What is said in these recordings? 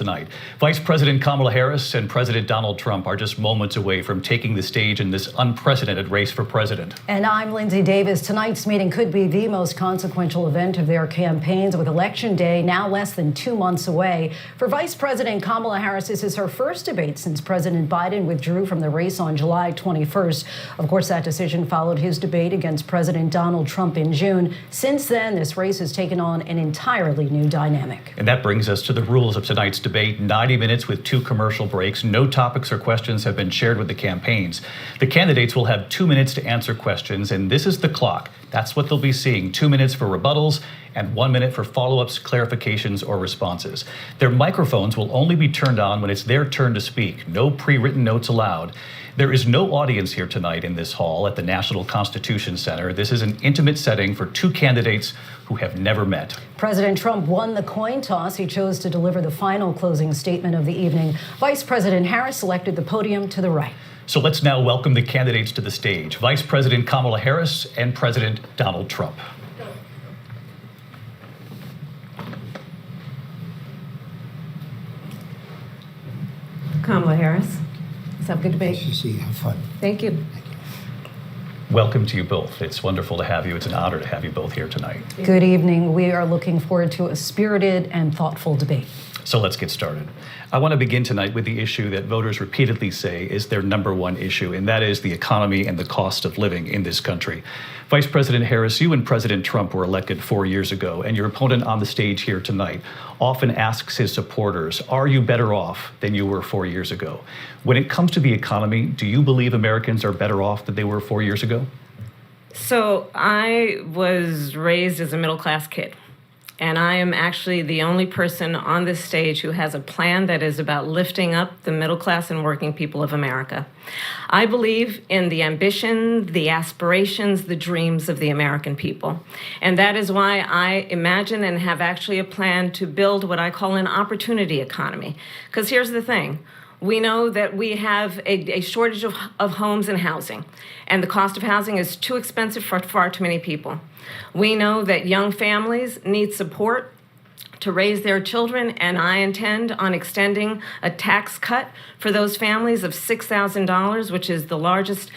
tonight. Vice President Kamala Harris and President Donald Trump are just moments away from taking the stage in this unprecedented race for president. And I'm Lindsay Davis. Tonight's meeting could be the most consequential event of their campaigns, with Election Day now less than 2 months away. For Vice President Kamala Harris, this is her first debate since President Biden withdrew from the race on July 21st. Of course, that decision followed his debate against President Donald Trump in June. Since then, this race has taken on an entirely new dynamic. And that brings us to the rules of tonight's debate. 90 minutes with 2 commercial breaks. No topics or questions have been shared with the campaigns. The candidates will have 2 minutes to answer questions, and this is the clock. That's what they'll be seeing. 2 minutes for rebuttals and 1 minute for follow-ups, clarifications, or responses. Their microphones will only be turned on when it's their turn to speak. No pre-written notes allowed. There is no audience here tonight in this hall at the National Constitution Center. This is an intimate setting for 2 candidates who have never met. President Trump won the coin toss. He chose to deliver the final closing statement of the evening. Vice President Harris selected the podium to the right. So let's now welcome the candidates to the stage. Vice President Kamala Harris and President Donald Trump. Kamala Harris. Let's have a good debate. Nice to see you. Have fun. Thank you. Welcome to you both. It's wonderful to have you. It's an honor to have you both here tonight. Good evening. We are looking forward to a spirited and thoughtful debate. So let's get started. I want to begin tonight with the issue that voters repeatedly say is their number one issue, and that is the economy and the cost of living in this country. Vice President Harris, you and President Trump were elected 4 years ago, and your opponent on the stage here tonight often asks his supporters, are you better off than you were 4 years ago? When it comes to the economy, do you believe Americans are better off than they were 4 years ago? So I was raised as a middle-class kid, and I am actually the only person on this stage who has a plan that is about lifting up the middle class and working people of America. I believe in the ambition, the aspirations, the dreams of the American people. And that is why I imagine and have actually a plan to build what I call an opportunity economy. Because here's the thing. We know that we have a shortage of homes and housing, and the cost of housing is too expensive for far too many people. We know that young families need support to raise their children, and I intend on extending a tax cut for those families of $6,000, which is the largest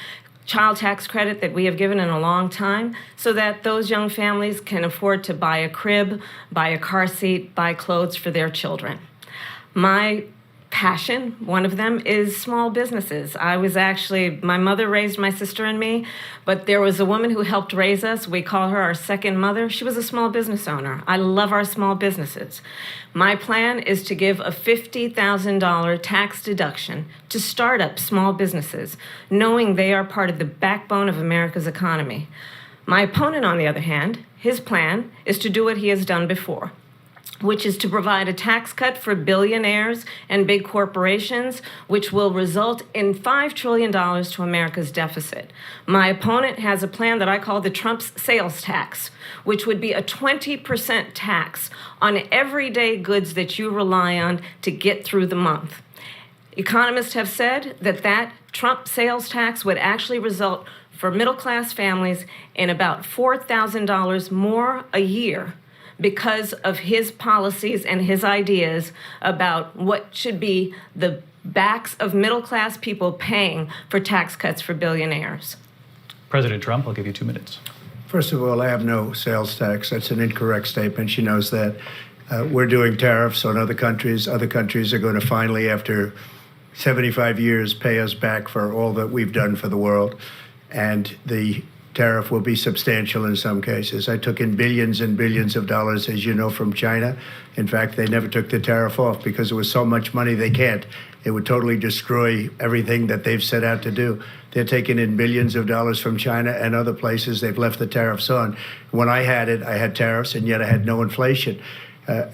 child tax credit that we have given in a long time, so that those young families can afford to buy a crib, buy a car seat, buy clothes for their children. My passion, one of them, is small businesses. My mother raised my sister and me, but there was a woman who helped raise us. We call her our second mother. She was a small business owner. I love our small businesses. My plan is to give a $50,000 tax deduction to start up small businesses, knowing they are part of the backbone of America's economy. My opponent, on the other hand, his plan is to do what he has done before, which is to provide a tax cut for billionaires and big corporations, which will result in $5 trillion to America's deficit. My opponent has a plan that I call the Trump's sales tax, which would be a 20% tax on everyday goods that you rely on to get through the month. Economists have said that Trump sales tax would actually result for middle-class families in about $4,000 more a year, because of his policies and his ideas about what should be the backs of middle-class people paying for tax cuts for billionaires. President Trump, I'll give you 2 minutes. First of all, I have no sales tax. That's an incorrect statement. She knows that. We're doing tariffs on other countries. Other countries are going to finally, after 75 years, pay us back for all that we've done for the world. And the tariff will be substantial in some cases. I took in billions and billions of dollars, as you know, from China. In fact, they never took the tariff off because it was so much money they can't. It would totally destroy everything that they've set out to do. They're taking in billions of dollars from China and other places. They've left the tariffs on. When I had it, I had tariffs, and yet I had no inflation.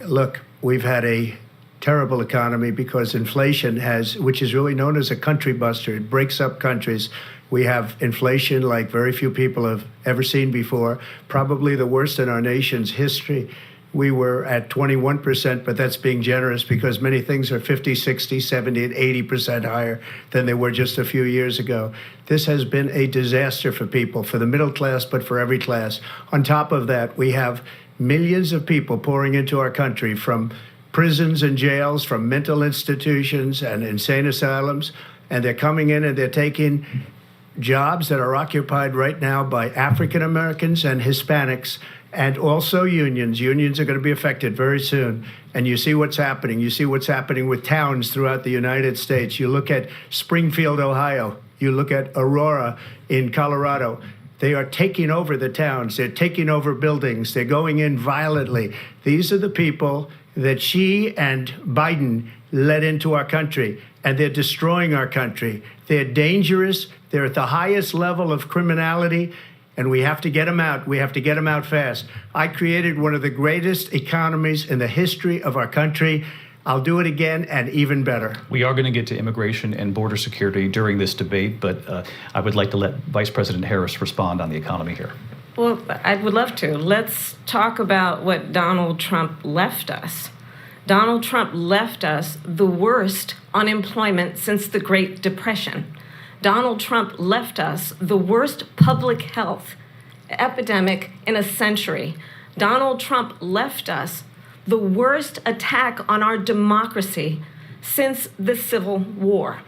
Look, we've had a terrible economy because inflation which is really known as a country buster. It breaks up countries. We have inflation like very few people have ever seen before, probably the worst in our nation's history. We were at 21%, but that's being generous because many things are 50, 60, 70, and 80% higher than they were just a few years ago. This has been a disaster for people, for the middle class, but for every class. On top of that, we have millions of people pouring into our country from prisons and jails, from mental institutions and insane asylums, and they're coming in and they're taking jobs that are occupied right now by African Americans and Hispanics, and also unions. Unions are going to be affected very soon. And you see what's happening. You see what's happening with towns throughout the United States. You look at Springfield, Ohio. You look at Aurora in Colorado. They are taking over the towns. They're taking over buildings. They're going in violently. These are the people that Xi and Biden led into our country, and they're destroying our country. They're dangerous. They're at the highest level of criminality, and we have to get them out. We have to get them out fast. I created one of the greatest economies in the history of our country. I'll do it again, and even better. We are going to get to immigration and border security during this debate, but I would like to let Vice President Harris respond on the economy here. Well, I would love to. Let's talk about what Donald Trump left us. Donald Trump left us the worst unemployment since the Great Depression. Donald Trump left us the worst public health epidemic in a century. Donald Trump left us the worst attack on our democracy since the Civil War.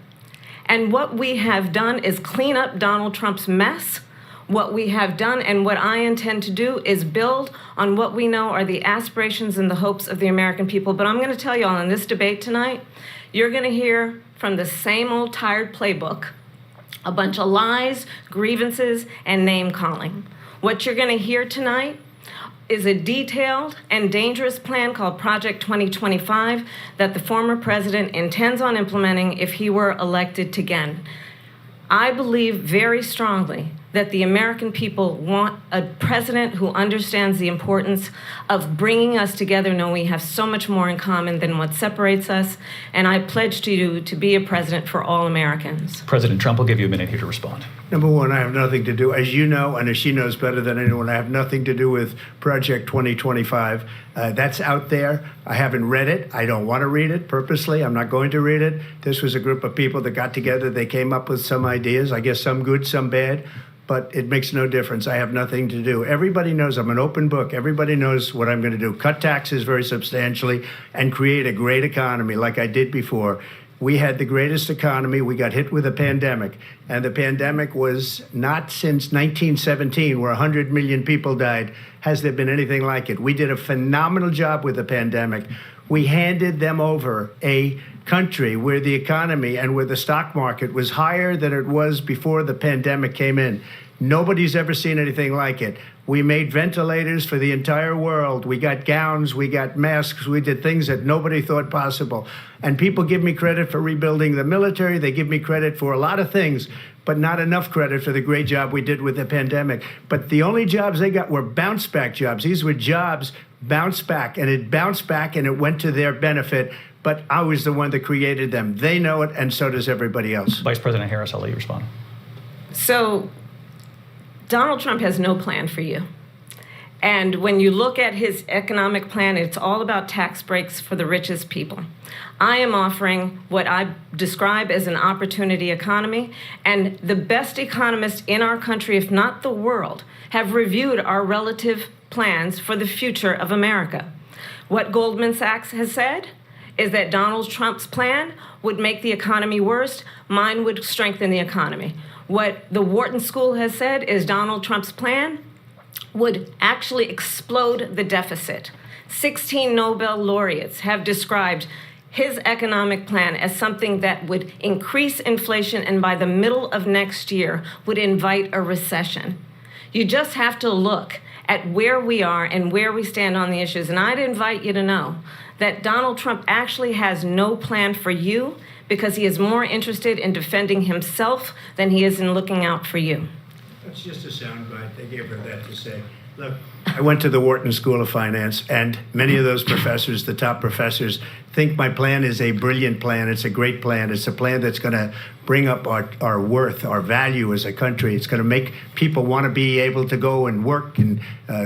And what we have done is clean up Donald Trump's mess. What we have done and what I intend to do is build on what we know are the aspirations and the hopes of the American people. But I'm going to tell you all in this debate tonight, you're going to hear from the same old tired playbook, a bunch of lies, grievances, and name-calling. What you're going to hear tonight is a detailed and dangerous plan called Project 2025 that the former president intends on implementing if he were elected again. I believe very strongly that the American people want a president who understands the importance of bringing us together, knowing we have so much more in common than what separates us. And I pledge to you to be a president for all Americans. President Trump, will give you a minute here to respond. Number one, I have nothing to do, as you know, and as she knows better than anyone, I have nothing to do with Project 2025. That's out there. I haven't read it. I don't want to read it purposely. I'm not going to read it. This was a group of people that got together. They came up with some ideas, I guess some good, some bad. But it makes no difference. I have nothing to do. Everybody knows I'm an open book. Everybody knows what I'm going to do. Cut taxes very substantially and create a great economy like I did before. We had the greatest economy. We got hit with a pandemic. And the pandemic was not since 1917, where 100 million people died, has there been anything like it. We did a phenomenal job with the pandemic. We handed them over a country where the economy and where the stock market was higher than it was before the pandemic came in. Nobody's ever seen anything like it. We made ventilators for the entire world. We got gowns, we got masks, we did things that nobody thought possible. And people give me credit for rebuilding the military. They give me credit for a lot of things, but not enough credit for the great job we did with the pandemic. But the only jobs they got were bounce back jobs. These were jobs bounced back, and it bounced back and it went to their benefit. But I was the one that created them. They know it, and so does everybody else. Vice President Harris, I'll let you respond. So Donald Trump has no plan for you. And when you look at his economic plan, it's all about tax breaks for the richest people. I am offering what I describe as an opportunity economy, and the best economists in our country, if not the world, have reviewed our relative plans for the future of America. What Goldman Sachs has said is that Donald Trump's plan would make the economy worse. Mine would strengthen the economy. What the Wharton School has said is Donald Trump's plan would actually explode the deficit. 16 Nobel laureates have described his economic plan as something that would increase inflation and by the middle of next year would invite a recession. You just have to look at where we are and where we stand on the issues. And I'd invite you to know that Donald Trump actually has no plan for you because he is more interested in defending himself than he is in looking out for you. That's just a soundbite. They gave her that to say. Look, I went to the Wharton School of Finance, and many of those professors, the top professors, think my plan is a brilliant plan. It's a great plan. It's a plan that's going to bring up our worth, our value as a country. It's going to make people want to be able to go and work and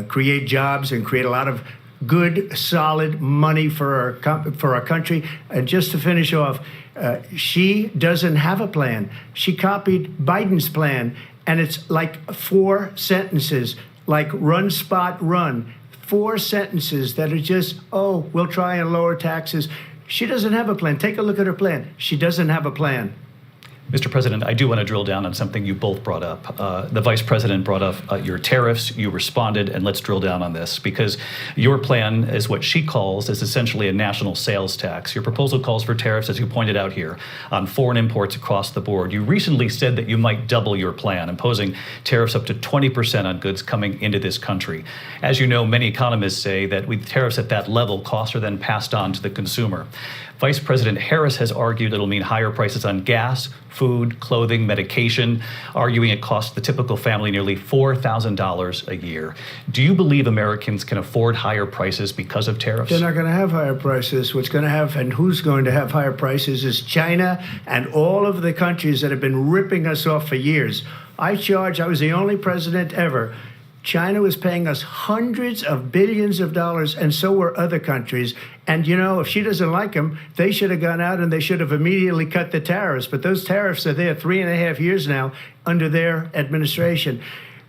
create jobs and create a lot of good, solid money for our country. And just to finish off, she doesn't have a plan. She copied Biden's plan, and it's like 4 sentences, like run, spot, run. 4 sentences that are just, oh, we'll try and lower taxes. She doesn't have a plan. Take a look at her plan. She doesn't have a plan. Mr. President, I do want to drill down on something you both brought up. The Vice President brought up your tariffs. You responded, and let's drill down on this because your plan is what she calls is essentially a national sales tax. Your proposal calls for tariffs, as you pointed out here, on foreign imports across the board. You recently said that you might double your plan, imposing tariffs up to 20% on goods coming into this country. As you know, many economists say that with tariffs at that level, costs are then passed on to the consumer. Vice President Harris has argued it'll mean higher prices on gas, food, clothing, medication, arguing it costs the typical family nearly $4,000 a year. Do you believe Americans can afford higher prices because of tariffs? They're not going to have higher prices. What's going to have and who's going to have higher prices is China and all of the countries that have been ripping us off for years. I was the only president ever. China was paying us hundreds of billions of dollars, and so were other countries. And, you know, if she doesn't like them, they should have gone out and they should have immediately cut the tariffs. But those tariffs are there 3.5 years now under their administration.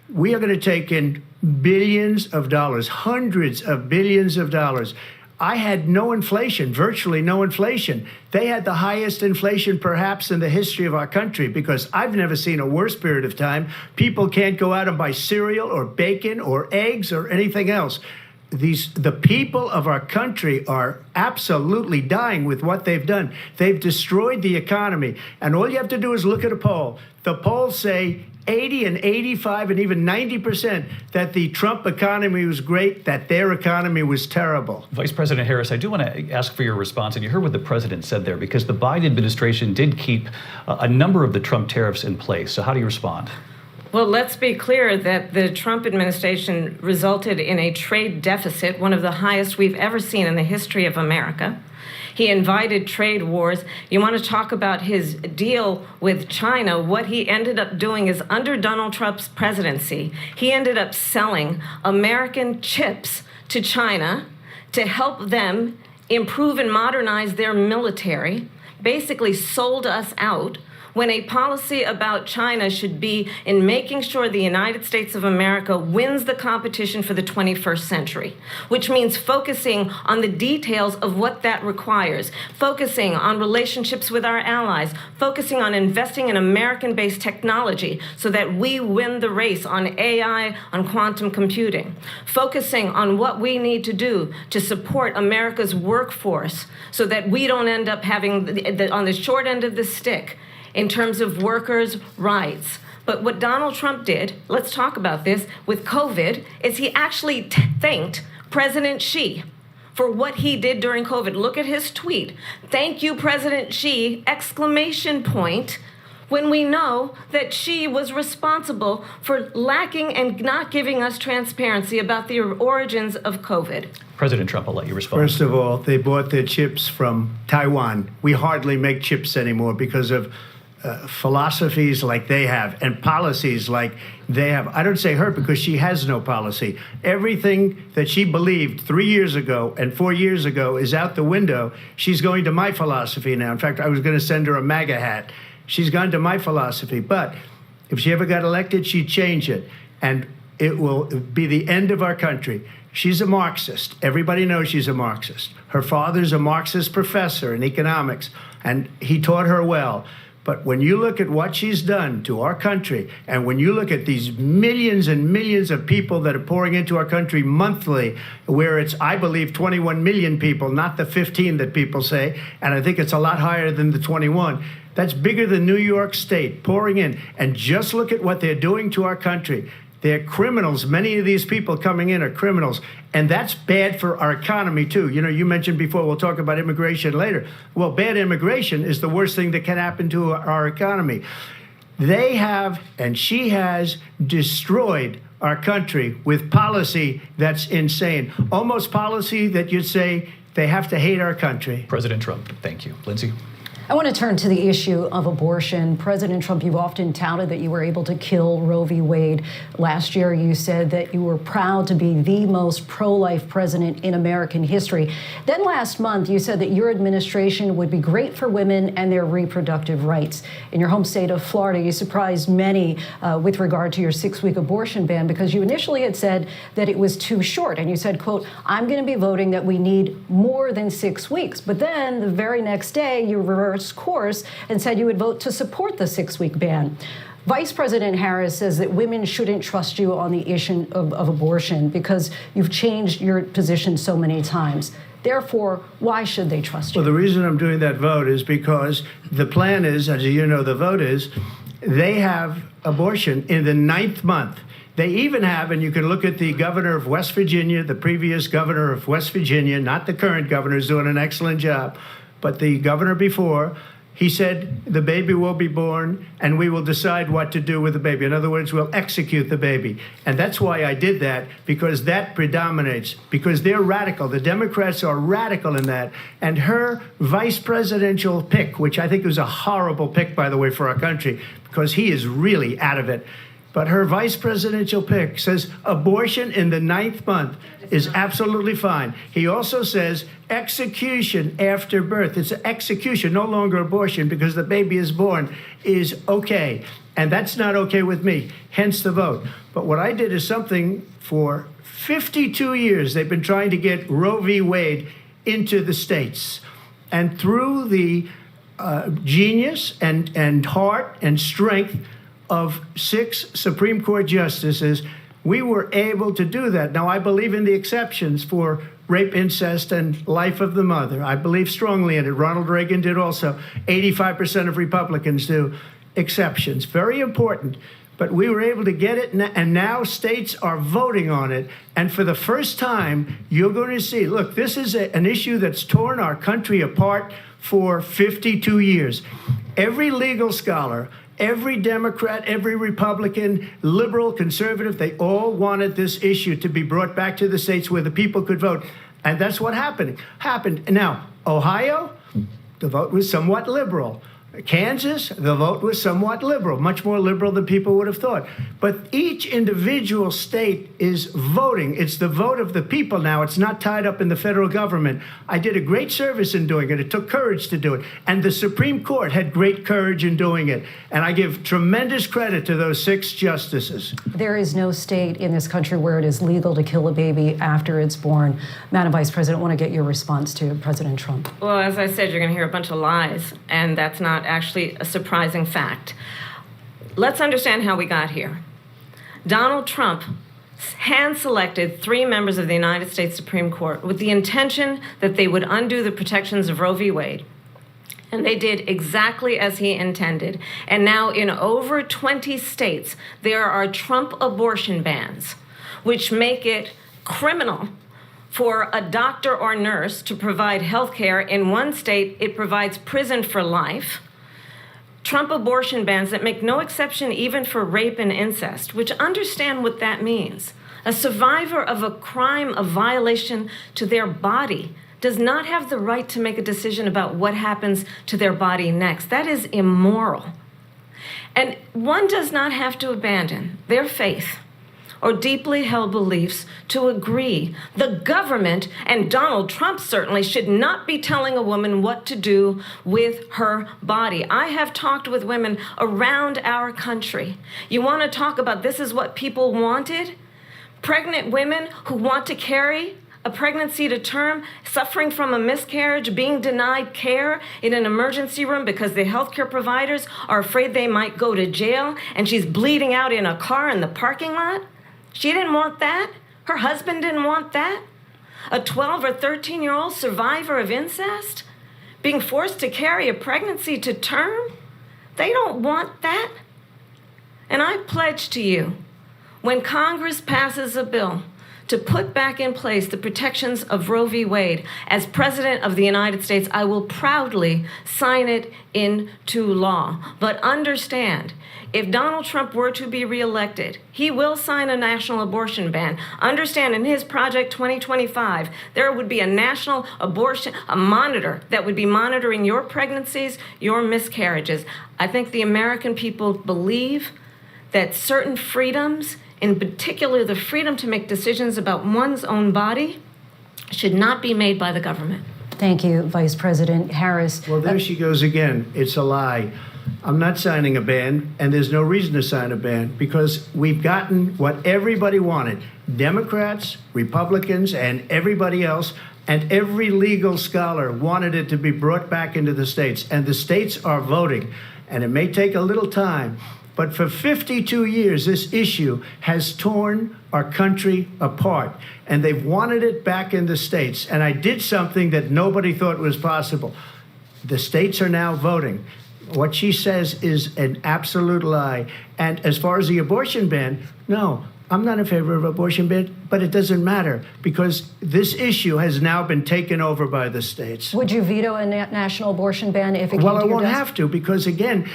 We are going to take in billions of dollars, hundreds of billions of dollars. I had no inflation, virtually no inflation. They had the highest inflation perhaps in the history of our country because I've never seen a worse period of time. People can't go out and buy cereal or bacon or eggs or anything else. The people of our country are absolutely dying with what they've done. They've destroyed the economy. And all you have to do is look at a poll. The polls say 80 and 85 and even 90% that the Trump economy was great, that their economy was terrible. Vice President Harris, I do want to ask for your response, and you heard what the president said there, because the Biden administration did keep a number of the Trump tariffs in place. So how do you respond? Well, let's be clear that the Trump administration resulted in a trade deficit, one of the highest we've ever seen in the history of America. He invited trade wars. You want to talk about his deal with China? What he ended up doing is under Donald Trump's presidency, he ended up selling American chips to China to help them improve and modernize their military, basically sold us out, when a policy about China should be in making sure the United States of America wins the competition for the 21st century, which means focusing on the details of what that requires, focusing on relationships with our allies, focusing on investing in American-based technology so that we win the race on AI, on quantum computing, focusing on what we need to do to support America's workforce so that we don't end up having on the short end of the stick in terms of workers' rights. But what Donald Trump did, let's talk about this, with COVID, is he actually thanked President Xi for what he did during COVID. Look at his tweet. Thank you, President Xi, exclamation point, when we know that Xi was responsible for lacking and not giving us transparency about the origins of COVID. President Trump, I'll let you respond. First of all, they bought their chips from Taiwan. We hardly make chips anymore because of philosophies like they have and policies like they have. I don't say her because she has no policy. Everything that she believed 3 years ago and 4 years ago is out the window. She's going to my philosophy now. In fact, I was going to send her a MAGA hat. She's gone to my philosophy. But if she ever got elected, she'd change it. And it will be the end of our country. She's a Marxist. Everybody knows she's a Marxist. Her father's a Marxist professor in economics, and he taught her well. But when you look at what she's done to our country, and when you look at these millions and millions of people that are pouring into our country monthly, where it's, I believe, 21 million people, not the 15 that people say, and I think it's a lot higher than the 21. That's bigger than New York State pouring in. And just look at what they're doing to our country. They're criminals. Many of these people coming in are criminals. And that's bad for our economy, too. You know, you mentioned before, we'll talk about immigration later. Well, bad immigration is the worst thing that can happen to our economy. They have, and she has, destroyed our country with policy that's insane. Almost policy that you'd say they have to hate our country. President Trump, thank you. Lindsay? I want to turn to the issue of abortion. President Trump, you've often touted that you were able to kill Roe v. Wade. Last year, you said that you were proud to be the most pro-life president in American history. Then last month, you said that your administration would be great for women and their reproductive rights. In your home state of Florida, you surprised many with regard to your 6-week abortion ban because you initially had said that it was too short. And you said, quote, I'm going to be voting that we need more than 6 weeks. But then the very next day, you reversed course and said you would vote to support the 6-week ban. Vice President Harris says that women shouldn't trust you on the issue of abortion because you've changed your position so many times. Therefore, why should they trust you? Well, the reason I'm doing that vote is because the plan is, as you know, the vote is, they have abortion in the 9th month. They even have, and you can look at the governor of West Virginia, the previous governor of West Virginia, not the current governor, is doing an excellent job, but the governor before, he said the baby will be born and we will decide what to do with the baby. In other words, we'll execute the baby. And that's why I did that, because that predominates, because they're radical. The Democrats are radical in that. And her vice presidential pick, which I think was a horrible pick, by the way, for our country, because he is really out of it. But her vice presidential pick says abortion in the 9th month is absolutely fine. He also says execution after birth. It's execution, no longer abortion, because the baby is born, is okay. And that's not okay with me, hence the vote. But what I did is something for 52 years. They've been trying to get Roe v. Wade into the states. And through the genius and heart and strength of 6 Supreme Court justices, we were able to do that. Now, I believe in the exceptions for rape, incest, and life of the mother. I believe strongly in it. Ronald Reagan did also. 85% of Republicans do. Exceptions. Very important. But we were able to get it, and now states are voting on it. And for the first time, you're going to see, look, this is an issue that's torn our country apart for 52 years. Every legal scholar, every Democrat, every Republican, liberal, conservative, they all wanted this issue to be brought back to the states where the people could vote. And that's what happened. Now, Ohio, the vote was somewhat liberal. Kansas, the vote was somewhat liberal, much more liberal than people would have thought. But each individual state is voting. It's the vote of the people now. It's not tied up in the federal government. I did a great service in doing it. It took courage to do it. And the Supreme Court had great courage in doing it. And I give tremendous credit to those 6 justices. There is no state in this country where it is legal to kill a baby after it's born. Madam Vice President, I want to get your response to President Trump. Well, as I said, you're going to hear a bunch of lies, and that's not actually a surprising fact. Let's understand how we got here. Donald Trump hand-selected 3 members of the United States Supreme Court with the intention that they would undo the protections of Roe v. Wade. And they did exactly as he intended. And now in over 20 states, there are Trump abortion bans, which make it criminal for a doctor or nurse to provide health care. In one state, it provides prison for life. Trump abortion bans that make no exception even for rape and incest, which understand what that means. A survivor of a crime of violation to their body does not have the right to make a decision about what happens to their body next. That is immoral. And one does not have to abandon their faith or deeply held beliefs to agree. The government, and Donald Trump certainly, should not be telling a woman what to do with her body. I have talked with women around our country. You want to talk about this is what people wanted? Pregnant women who want to carry a pregnancy to term, suffering from a miscarriage, being denied care in an emergency room because the healthcare providers are afraid they might go to jail, and she's bleeding out in a car in the parking lot. She didn't want that. Her husband didn't want that. A 12 or 13-year-old survivor of incest being forced to carry a pregnancy to term. They don't want that. And I pledge to you, when Congress passes a bill to put back in place the protections of Roe v. Wade. As President of the United States, I will proudly sign it into law. But understand, if Donald Trump were to be reelected, he will sign a national abortion ban. Understand, in his Project 2025, there would be a national abortion, a monitor that would be monitoring your pregnancies, your miscarriages. I think the American people believe that certain freedoms, in particular the freedom to make decisions about one's own body, should not be made by the government. Thank you, Vice President Harris. Well, there she goes again. It's a lie. I'm not signing a ban, and there's no reason to sign a ban because we've gotten what everybody wanted. Democrats, Republicans, and everybody else, and every legal scholar wanted it to be brought back into the states, and the states are voting. And it may take a little time, but for 52 years, this issue has torn our country apart, and they've wanted it back in the states. And I did something that nobody thought was possible. The states are now voting. What she says is an absolute lie. And as far as the abortion ban, no, I'm not in favor of abortion ban, but it doesn't matter because this issue has now been taken over by the states. Would you veto a national abortion ban if it came Well, to I your won't desk? have to because, again,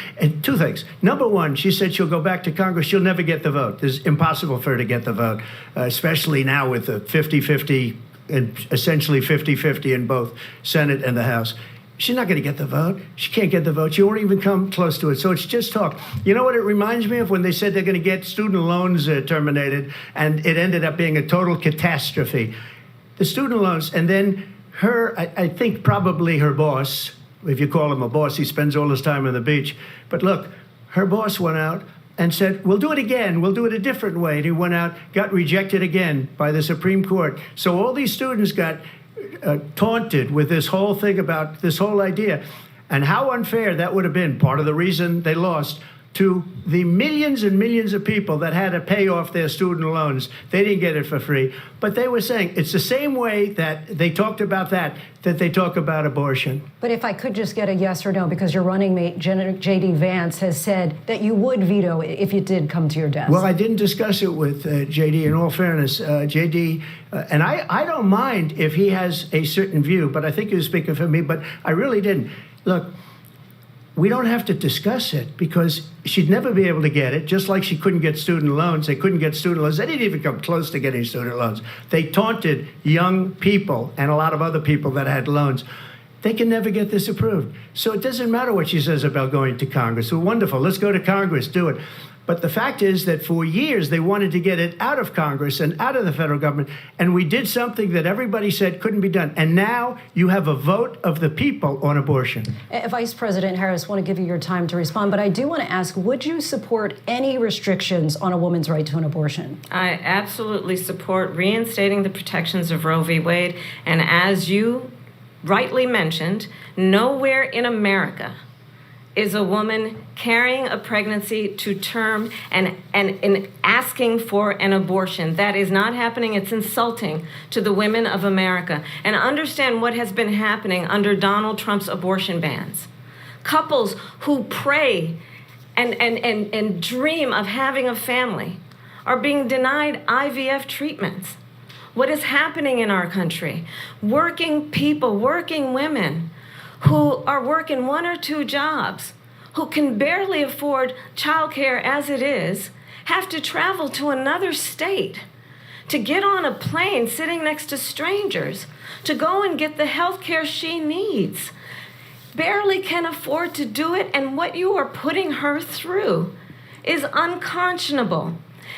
two things. Number one, she said she'll go back to Congress. She'll never get the vote. It's impossible for her to get the vote, especially now with the 50-50 and essentially 50-50 in both Senate and the House. She's not going to get the vote. She can't get the vote. She won't even come close to it. So it's just talk. You know what it reminds me of? When they said they're going to get student loans terminated, and it ended up being a total catastrophe. The student loans, and then her, I think probably her boss, if you call him a boss, he spends all his time on the beach. But look, her boss went out and said, we'll do it again. We'll do it a different way. And he went out, got rejected again by the Supreme Court. So all these students got taunted with this whole thing about this whole idea. And how unfair that would have been, part of the reason they lost, to the millions and millions of people that had to pay off their student loans. They didn't get it for free. But they were saying it's the same way that they talked about that they talk about abortion. But if I could just get a yes or no, because your running mate, J.D. Vance, has said that you would veto it if it did come to your desk. Well, I didn't discuss it with J.D. In all fairness, J.D., and I don't mind if he has a certain view, but I think he was speaking for me, but I really didn't. Look, we don't have to discuss it because she'd never be able to get it, just like she couldn't get student loans. They couldn't get student loans. They didn't even come close to getting student loans. They taunted young people and a lot of other people that had loans. They can never get this approved. So it doesn't matter what she says about going to Congress. Well, wonderful. Let's go to Congress. Do it. But the fact is that for years they wanted to get it out of Congress and out of the federal government, and we did something that everybody said couldn't be done. And now you have a vote of the people on abortion. Vice President Harris, I want to give you your time to respond, but I do want to ask, would you support any restrictions on a woman's right to an abortion? I absolutely support reinstating the protections of Roe v. Wade. And as you rightly mentioned, nowhere in America is a woman carrying a pregnancy to term and asking for an abortion. That is not happening. It's insulting to the women of America. And understand what has been happening under Donald Trump's abortion bans. Couples who pray and dream of having a family are being denied IVF treatments. What is happening in our country? Working people, working women, who are working one or two jobs, who can barely afford childcare as it is, have to travel to another state to get on a plane sitting next to strangers to go and get the health care she needs. Barely can afford to do it, and what you are putting her through is unconscionable.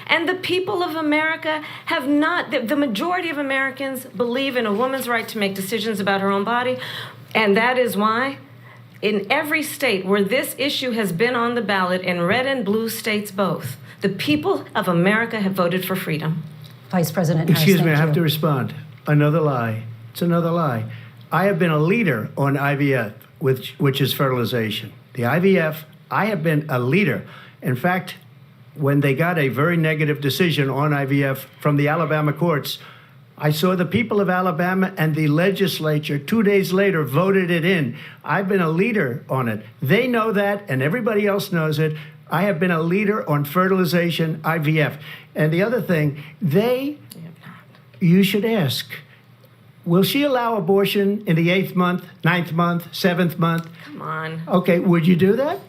And the people of America have not, the majority of Americans believe in a woman's right to make decisions about her own body. And that is why in every state where this issue has been on the ballot, in red and blue states both, the people of America have voted for freedom. Vice President Harris, Excuse me, I thank have you. to respond. Another lie. It's another lie. I have been a leader on IVF, which is fertilization. The IVF, I have been a leader. In fact, when they got a very negative decision on IVF from the Alabama courts, I saw the people of Alabama and the legislature 2 days later voted it in. I've been a leader on it. They know that, and everybody else knows it. I have been a leader on fertilization, IVF. And the other thing, you should ask, will she allow abortion in the 8th month, 9th month, 7th month? Come on. Okay, would you do that?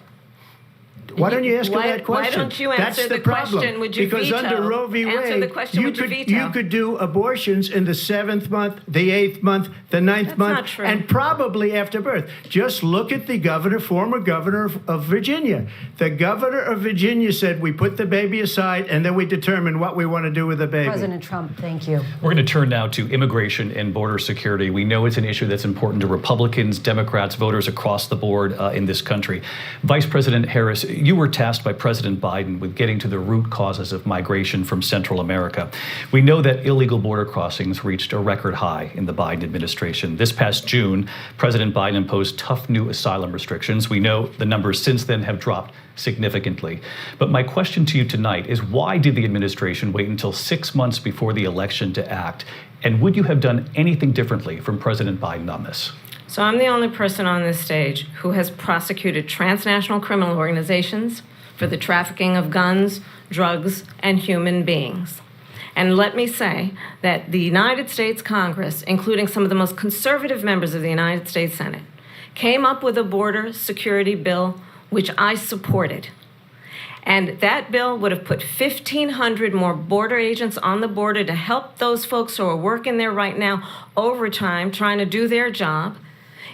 Why don't you ask her that question? Why don't you answer That's the problem. question? Would you because veto? under Roe v. Answer Wade, the question, would you veto? you could do abortions in the 7th month, the 8th month, the 9th That's month, not true. and probably after birth. Just look at the former governor of Virginia. The governor of Virginia said, we put the baby aside and then we determine what we want to do with the baby. President Trump, thank you. We're going to turn now to immigration and border security. We know it's an issue that's important to Republicans, Democrats, voters across the board in this country. Vice President Harris, you were tasked by President Biden with getting to the root causes of migration from Central America. We know that illegal border crossings reached a record high in the Biden administration. This past June, President Biden imposed tough new asylum restrictions. We know the numbers since then have dropped significantly. But my question to you tonight is, why did the administration wait until 6 months before the election to act? And would you have done anything differently from President Biden on this? So I'm the only person on this stage who has prosecuted transnational criminal organizations for the trafficking of guns, drugs, and human beings. And let me say that the United States Congress, including some of the most conservative members of the United States Senate, came up with a border security bill which I supported. And that bill would have put 1,500 more border agents on the border to help those folks who are working there right now overtime, trying to do their job.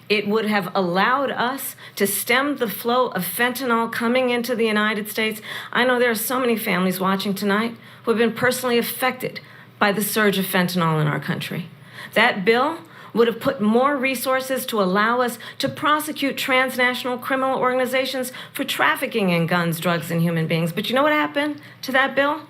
It would have allowed us to stem the flow of fentanyl coming into the United States. I know there are so many families watching tonight who have been personally affected by the surge of fentanyl in our country. That bill would have put more resources to allow us to prosecute transnational criminal organizations for trafficking in guns, drugs, and human beings. But you know what happened to that bill?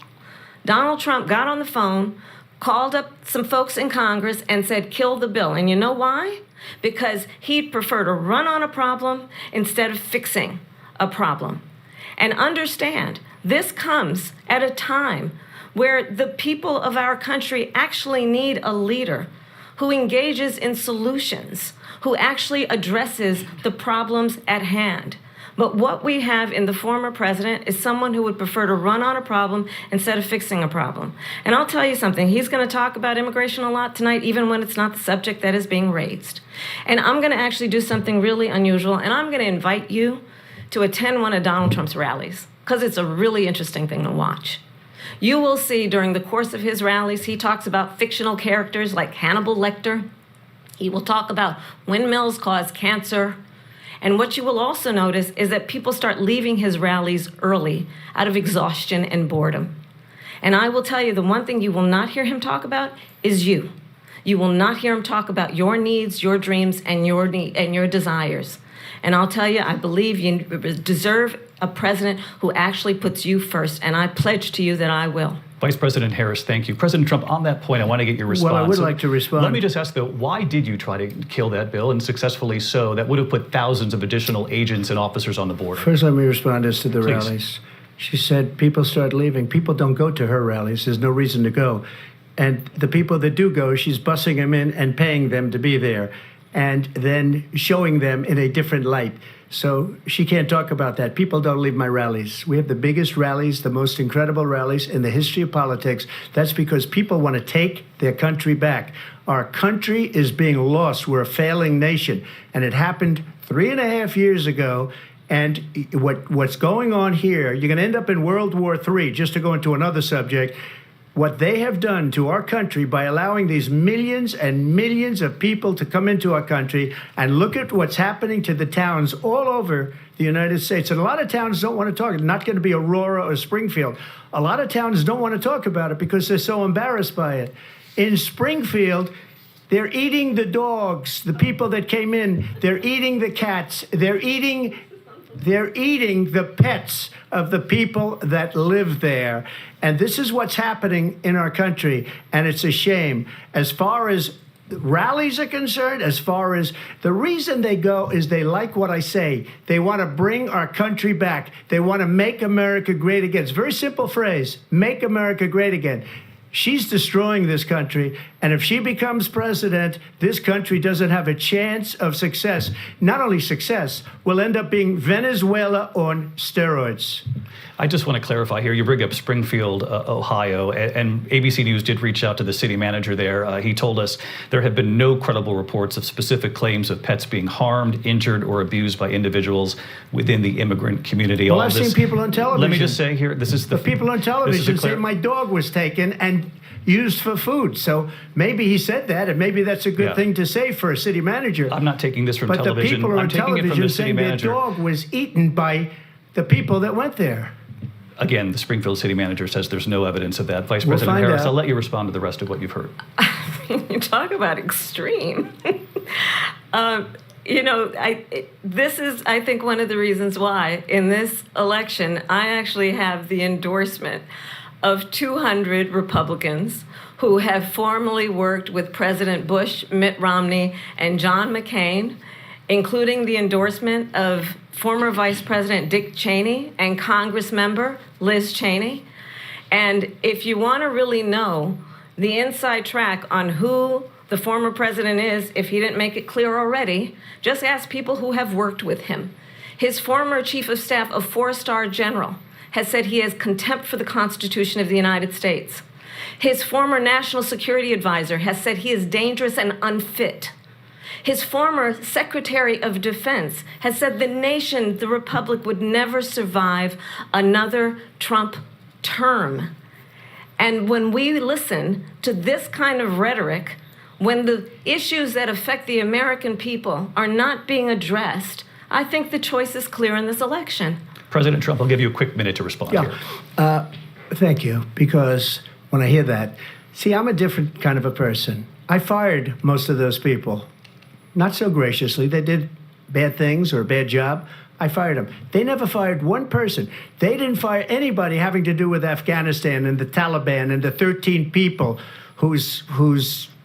Donald Trump got on the phone, called up some folks in Congress, and said, kill the bill. And you know why? Because he'd prefer to run on a problem instead of fixing a problem. And understand, this comes at a time where the people of our country actually need a leader who engages in solutions, who actually addresses the problems at hand. But what we have in the former president is someone who would prefer to run on a problem instead of fixing a problem. And I'll tell you something, he's going to talk about immigration a lot tonight, even when it's not the subject that is being raised. And I'm going to actually do something really unusual, and I'm going to invite you to attend one of Donald Trump's rallies, because it's a really interesting thing to watch. You will see during the course of his rallies, he talks about fictional characters like Hannibal Lecter. He will talk about windmills cause cancer. And what you will also notice is that people start leaving his rallies early out of exhaustion and boredom. And I will tell you, the one thing you will not hear him talk about is you. You will not hear him talk about your needs, your dreams, and your desires. And I'll tell you, I believe you deserve a president who actually puts you first, and I pledge to you that I will. Vice President Harris, thank you. President Trump, on that point, I want to get your response. Well, I would like to respond. Let me just ask, though, why did you try to kill that bill, and successfully so, that would have put thousands of additional agents and officers on the border? First, let me respond as to the Please. rallies. She said people start leaving. People don't go to her rallies. There's no reason to go. And the people that do go, she's bussing them in and paying them to be there, and then showing them in a different light. So she can't talk about that. People don't leave my rallies. We have the biggest rallies, the most incredible rallies in the history of politics. That's because people want to take their country back. Our country is being lost. We're a failing nation. And it happened 3.5 years ago. And what's going on here, you're going to end up in World War III, just to go into another subject. What they have done to our country by allowing these millions and millions of people to come into our country, and look at what's happening to the towns all over the United States. And a lot of towns don't want to talk. It's not going to be Aurora or Springfield. A lot of towns don't want to talk about it because they're so embarrassed by it. In Springfield, they're eating the dogs, the people that came in. They're eating the cats. They're eating the pets of the people that live there. And this is what's happening in our country, and it's a shame. As far as rallies are concerned, as far as the reason they go is they like what I say. They want to bring our country back. They want to make America great again. It's a very simple phrase, make America great again. She's destroying this country. And if she becomes president, this country doesn't have a chance of success. Not only success, we'll end up being Venezuela on steroids. I just want to clarify here. You bring up Springfield, Ohio, and ABC News did reach out to the city manager there. He told us there have been no credible reports of specific claims of pets being harmed, injured, or abused by individuals within the immigrant community. Well, I've seen people on television. Let me just say here, this is the people on television say my dog was taken and used for food. So maybe he said that, and maybe that's a good thing to say for a city manager. I'm not taking this from but television. But the people I'm on taking it from television the city saying manager. their dog was eaten by the people that went there. Again, the Springfield city manager says there's no evidence of that. Vice President Harris, I'll let you respond to the rest of what you've heard. You talk about extreme. This is, I think, one of the reasons why in this election, I actually have the endorsement of 200 Republicans who have formerly worked with President Bush, Mitt Romney, and John McCain, including the endorsement of former Vice President Dick Cheney and Congress member Liz Cheney. And if you want to really know the inside track on who the former president is, if he didn't make it clear already, just ask people who have worked with him. His former chief of staff, a 4-star general, has said he has contempt for the Constitution of the United States. His former national security advisor has said he is dangerous and unfit. His former Secretary of Defense has said the nation, the Republic, would never survive another Trump term. And when we listen to this kind of rhetoric, when the issues that affect the American people are not being addressed, I think the choice is clear in this election. President Trump, I'll give you a quick minute to respond here. Thank you, because when I hear that, see, I'm a different kind of a person. I fired most of those people. Not so graciously. They did bad things or a bad job. I fired them. They never fired one person. They didn't fire anybody having to do with Afghanistan and the Taliban and the 13 people who's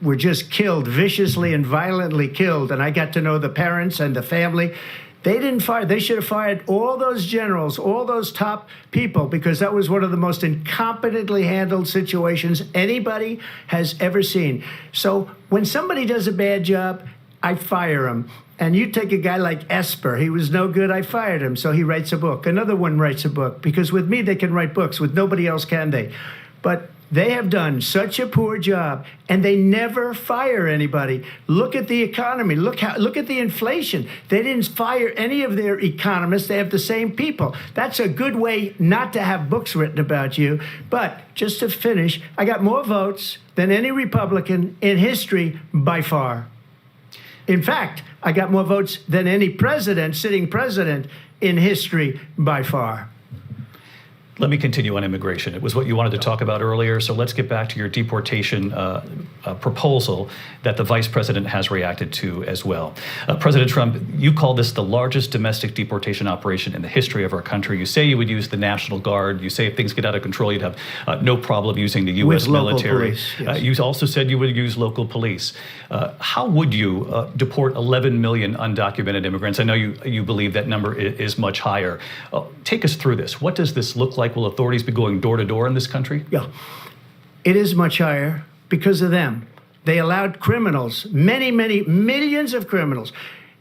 were just killed, viciously and violently killed. And I got to know the parents and the family. They didn't fire. They should have fired all those generals, all those top people, because that was one of the most incompetently handled situations anybody has ever seen. So when somebody does a bad job, I fire him. And you take a guy like Esper. He was no good. I fired him. So he writes a book. Another one writes a book. Because with me, they can write books. With nobody else can they. But they have done such a poor job, and they never fire anybody. Look at the economy. Look at the inflation. They didn't fire any of their economists. They have the same people. That's a good way not to have books written about you. But just to finish, I got more votes than any Republican in history by far. In fact, I got more votes than any president, sitting president in history by far. Let me continue on immigration. It was what you wanted to talk about earlier, so let's get back to your deportation proposal that the vice president has reacted to as well. President Trump, you call this the largest domestic deportation operation in the history of our country. You say you would use the National Guard. You say if things get out of control, you'd have no problem using the U.S. military. Police, yes. You also said you would use local police. How would you deport 11 million undocumented immigrants? I know you believe that number is much higher. Take us through this. What does this look like? Will authorities be going door to door in this country? Yeah, it is much higher because of them. They allowed criminals, many millions of criminals.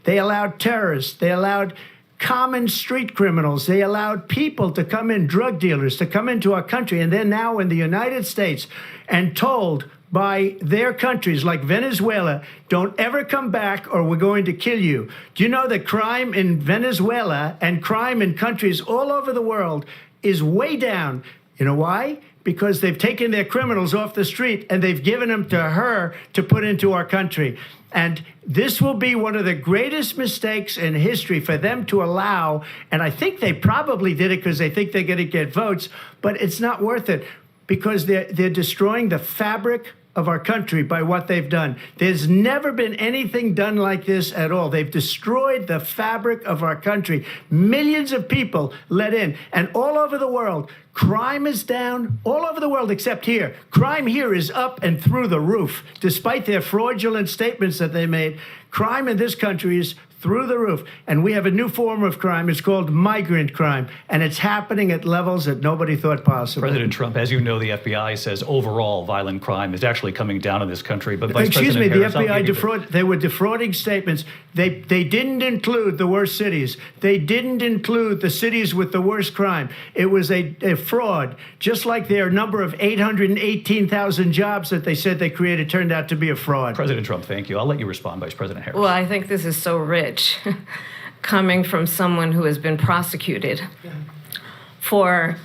They allowed terrorists. They allowed common street criminals. They allowed people to come in, drug dealers, to come into our country. And they're now in the United States and told by their countries like Venezuela, don't ever come back or we're going to kill you. Do you know that crime in Venezuela and crime in countries all over the world is way down? You know why? Because they've taken their criminals off the street and they've given them to her to put into our country. And this will be one of the greatest mistakes in history for them to allow. And I think they probably did it because they think they're going to get votes, but it's not worth it because they're destroying the fabric of our country by what they've done. There's never been anything done like this at all. They've destroyed the fabric of our country. Millions of people let in. And all over the world, crime is down. All over the world except here. Crime here is up and through the roof. Despite their fraudulent statements that they made, crime in this country is through the roof. And we have a new form of crime. It's called migrant crime. And it's happening at levels that nobody thought possible. President Trump, as you know, the FBI says overall violent crime is actually coming down in this country. But Vice Excuse President me, Harris, the FBI they were defrauding statements. They didn't include the worst cities. They didn't include the cities with the worst crime. It was a fraud, just like their number of 818,000 jobs that they said they created turned out to be a fraud. President Trump, thank you. I'll let you respond, Vice President Harris. Well, I think this is so rich coming from someone who has been prosecuted for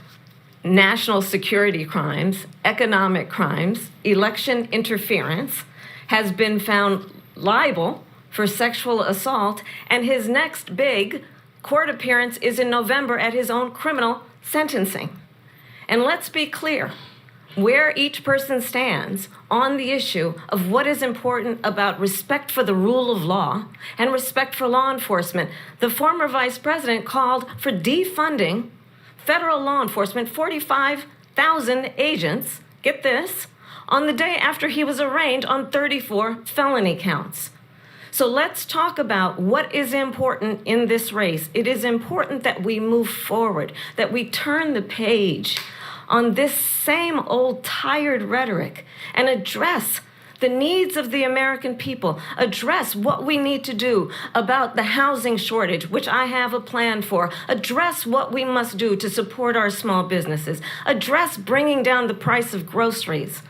national security crimes, economic crimes, election interference, has been found liable for sexual assault, and his next big court appearance is in November at his own criminal sentencing. And let's be clear where each person stands on the issue of what is important about respect for the rule of law and respect for law enforcement. The former vice president called for defunding federal law enforcement, 45,000 agents, get this, on the day after he was arraigned on 34 felony counts. So let's talk about what is important in this race. It is important that we move forward, that we turn the page on this same old tired rhetoric and address the needs of the American people, address what we need to do about the housing shortage, which I have a plan for, address what we must do to support our small businesses, address bringing down the price of groceries.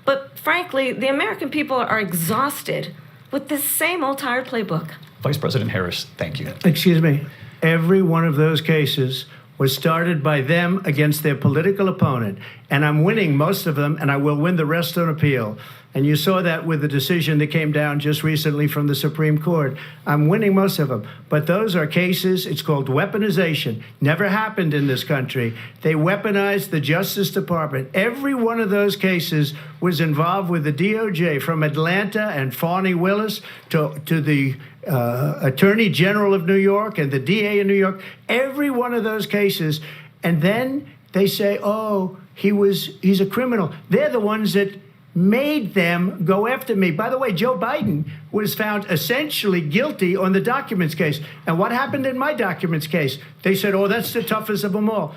But frankly, the American people are exhausted with this same old tired playbook. Vice President Harris, thank you. Excuse me. Every one of those cases was started by them against their political opponent. And I'm winning most of them, and I will win the rest on appeal. And you saw that with the decision that came down just recently from the Supreme Court. I'm winning most of them. But those are cases, it's called weaponization. Never happened in this country. They weaponized the Justice Department. Every one of those cases was involved with the DOJ, from Atlanta and Fani Willis to the Attorney General of New York and the DA in New York. Every one of those cases. And then they say, oh, he's a criminal. They're the ones that made them go after me. By the way, Joe Biden was found essentially guilty on the documents case. And what happened in my documents case? They said, oh, that's the toughest of them all.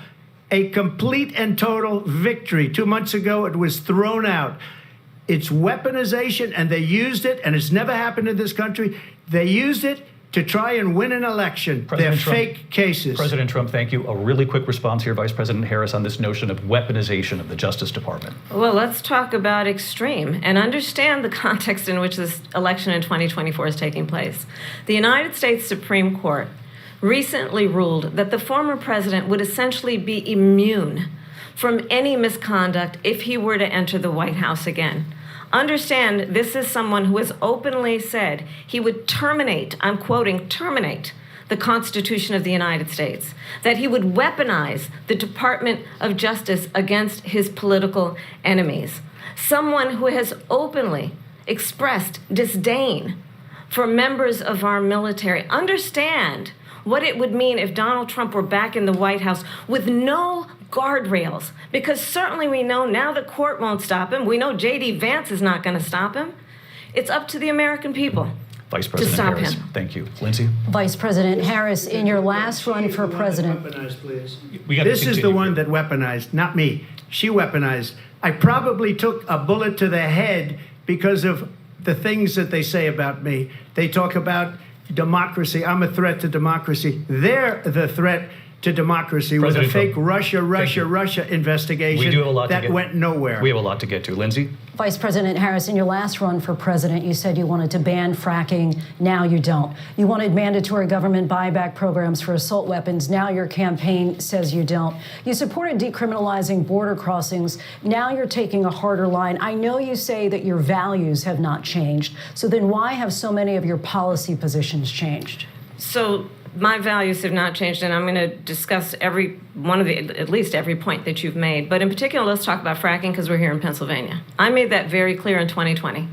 A complete and total victory. 2 months ago, it was thrown out. It's weaponization, and they used it, and it's never happened in this country. They used it to try and win an election. They're fake cases. President Trump, thank you. A really quick response here, Vice President Harris, on this notion of weaponization of the Justice Department. Well, let's talk about extreme and understand the context in which this election in 2024 is taking place. The United States Supreme Court recently ruled that the former president would essentially be immune from any misconduct if he were to enter the White House again. Understand, this is someone who has openly said he would terminate, I'm quoting, terminate the Constitution of the United States, that he would weaponize the Department of Justice against his political enemies. Someone who has openly expressed disdain for members of our military. Understand what it would mean if Donald Trump were back in the White House with no guardrails, because certainly we know now the court won't stop him. We know J.D. Vance is not going to stop him. It's up to the American people Vice President to stop Harris, him. Thank you. Lindsay? Vice President Harris, in your last run for president. This is the one that weaponized, not me. She weaponized. I probably took a bullet to the head because of the things that they say about me. They talk about democracy. I'm a threat to democracy. They're the threat to democracy with a fake Russia investigation we do have a lot that went nowhere. We have a lot to get to. Lindsay? Vice President Harris, in your last run for president, you said you wanted to ban fracking. Now you don't. You wanted mandatory government buyback programs for assault weapons. Now your campaign says you don't. You supported decriminalizing border crossings. Now you're taking a harder line. I know you say that your values have not changed. So then why have so many of your policy positions changed? So my values have not changed, and I'm going to discuss every one of at least every point that you've made. But in particular, let's talk about fracking, because we're here in Pennsylvania. I made that very clear in 2020.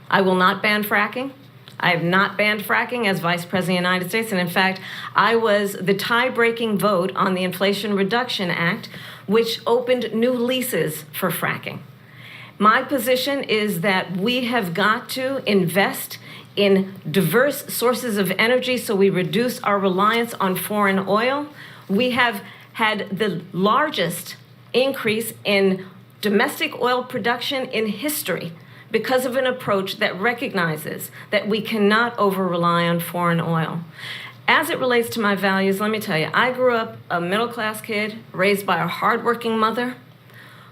I will not ban fracking. I have not banned fracking as Vice President of the United States. And in fact, I was the tie-breaking vote on the Inflation Reduction Act, which opened new leases for fracking. My position is that we have got to invest in diverse sources of energy so we reduce our reliance on foreign oil. We have had the largest increase in domestic oil production in history because of an approach that recognizes that we cannot over-rely on foreign oil. As it relates to my values, let me tell you, I grew up a middle-class kid raised by a hardworking mother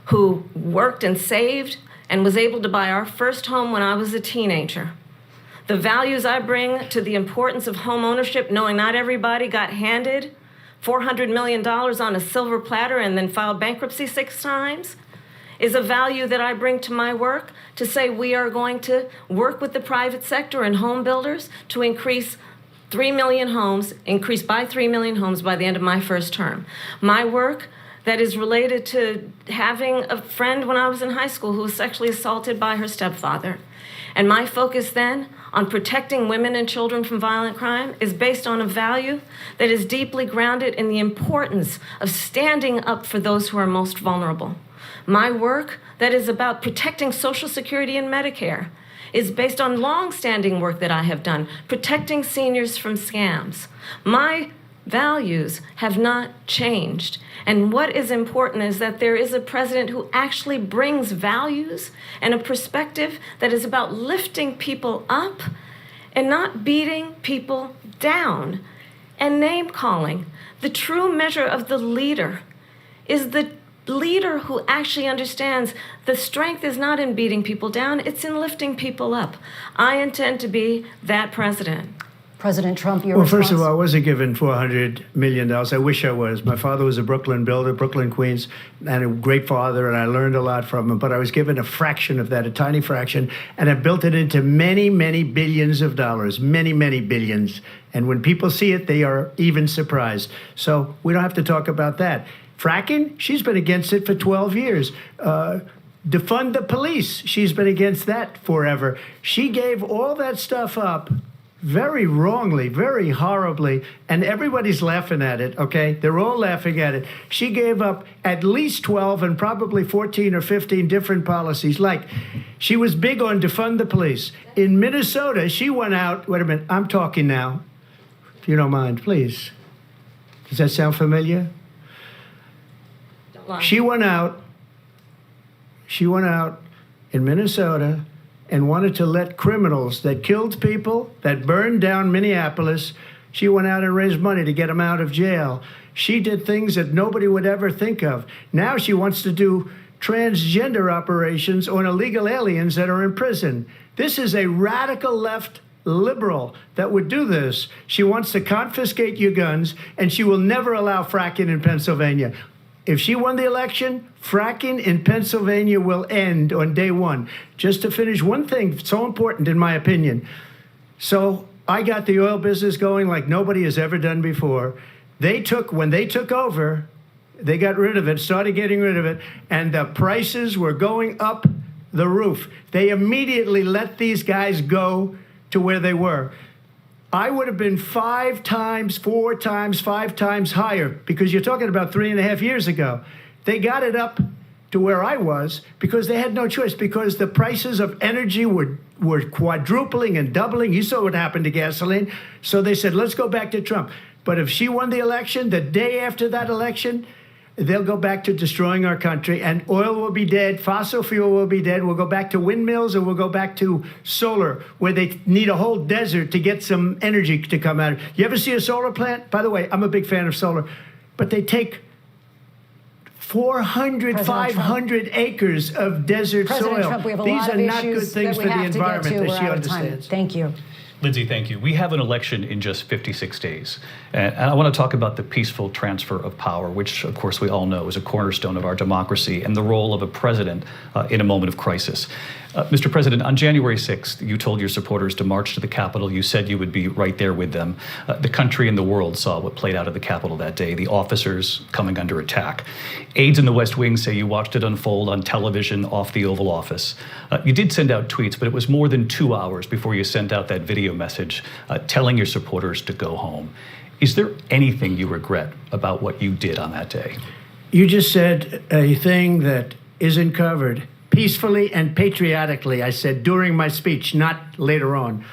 who worked and saved and was able to buy our first home when I was a teenager. The values I bring to the importance of home ownership, knowing not everybody got handed $400 million on a silver platter and then filed bankruptcy 6 times, is a value that I bring to my work to say we are going to work with the private sector and home builders to increase by 3 million homes by the end of my first term. My work that is related to having a friend when I was in high school who was sexually assaulted by her stepfather. And my focus then on protecting women and children from violent crime is based on a value that is deeply grounded in the importance of standing up for those who are most vulnerable. My work that is about protecting Social Security and Medicare is based on long-standing work that I have done, protecting seniors from scams. My values have not changed. And what is important is that there is a president who actually brings values and a perspective that is about lifting people up and not beating people down and name-calling. The true measure of the leader is the leader who actually understands the strength is not in beating people down, it's in lifting people up. I intend to be that president. President Trump, your Well, response? first of all, I wasn't given $400 million. I wish I was. My father was a Brooklyn builder, Brooklyn, Queens, and a great father, and I learned a lot from him. But I was given a fraction of that, a tiny fraction, and I built it into many, many billions of dollars, many, many billions. And when people see it, they are even surprised. So we don't have to talk about that. Fracking, she's been against it for 12 years. Defund the police, she's been against that forever. She gave all that stuff up very wrongly, very horribly, and everybody's laughing at it, okay? They're all laughing at it. She gave up at least 12 and probably 14 or 15 different policies. Like, she was big on defund the police. In Minnesota, she went out, wait a minute, I'm talking now, if you don't mind, please. Does that sound familiar? Don't lie. She went out in Minnesota and wanted to let criminals that killed people, that burned down Minneapolis, she went out and raised money to get them out of jail. She did things that nobody would ever think of. Now she wants to do transgender operations on illegal aliens that are in prison. This is a radical left liberal that would do this. She wants to confiscate your guns, and she will never allow fracking in Pennsylvania. If she won the election, fracking in Pennsylvania will end on day one. Just to finish, one thing so important in my opinion. So I got the oil business going like nobody has ever done before. When they took over, they got rid of it, started getting rid of it, and the prices were going up the roof. They immediately let these guys go to where they were. I would have been 5 times, 4 times, 5 times higher, because you're talking about 3.5 years ago. They got it up to where I was because they had no choice, because the prices of energy were quadrupling and doubling. You saw what happened to gasoline. So they said, let's go back to Trump. But if she won the election, the day after that election, they'll go back to destroying our country, and oil will be dead, fossil fuel will be dead, we'll go back to windmills, and we'll go back to solar, where they need a whole desert to get some energy to come out. You ever see a solar plant? By the way, I'm a big fan of solar, but they take 400, 500 acres of desert President soil. Trump, we have a These lot are of not good issues things that for we the have to get to. environment We're that she out of time. understands. Thank you. Lindsay, thank you. We have an election in just 56 days. And I want to talk about the peaceful transfer of power, which, of course, we all know is a cornerstone of our democracy, and the role of a president in a moment of crisis. Mr. President, on January 6th, you told your supporters to march to the Capitol. You said you would be right there with them. The country and the world saw what played out at the Capitol that day, the officers coming under attack. Aides in the West Wing say you watched it unfold on television off the Oval Office. You did send out tweets, but it was more than 2 hours before you sent out that video message telling your supporters to go home. Is there anything you regret about what you did on that day? You just said a thing that isn't covered. Peacefully and patriotically, I said during my speech, not later on.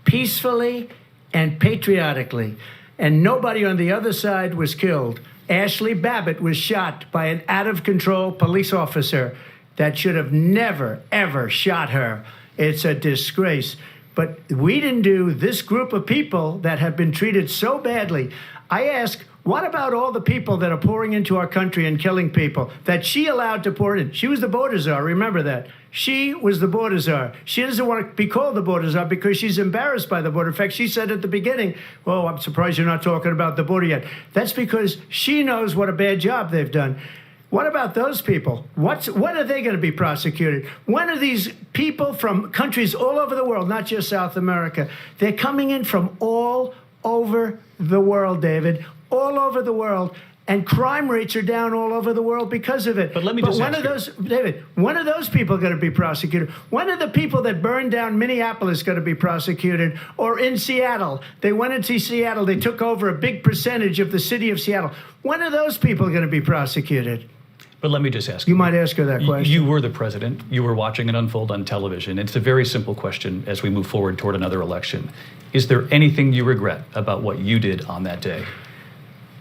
peacefully and patriotically. And nobody on the other side was killed. Ashley Babbitt was shot by an out-of-control police officer that should have never, ever shot her. It's a disgrace. But we didn't do this group of people that have been treated so badly. I ask, what about all the people that are pouring into our country and killing people that she allowed to pour in? She was the border czar, remember that. She was the border czar. She doesn't want to be called the border czar because she's embarrassed by the border. In fact, she said at the beginning, well, I'm surprised you're not talking about the border yet. That's because she knows what a bad job they've done. What about those people? When are they going to be prosecuted? When are these people from countries all over the world, not just South America, they're coming in from all over the world, David, all over the world, and crime rates are down all over the world because of it. But let me just when are those, David, when are those people going to be prosecuted? When are the people that burned down Minneapolis going to be prosecuted? Or in Seattle, they went into Seattle, they took over a big percentage of the city of Seattle. When are those people going to be prosecuted? But let me just ask you. You might ask her that question. You were the president. You were watching it unfold on television. It's a very simple question as we move forward toward another election. Is there anything you regret about what you did on that day?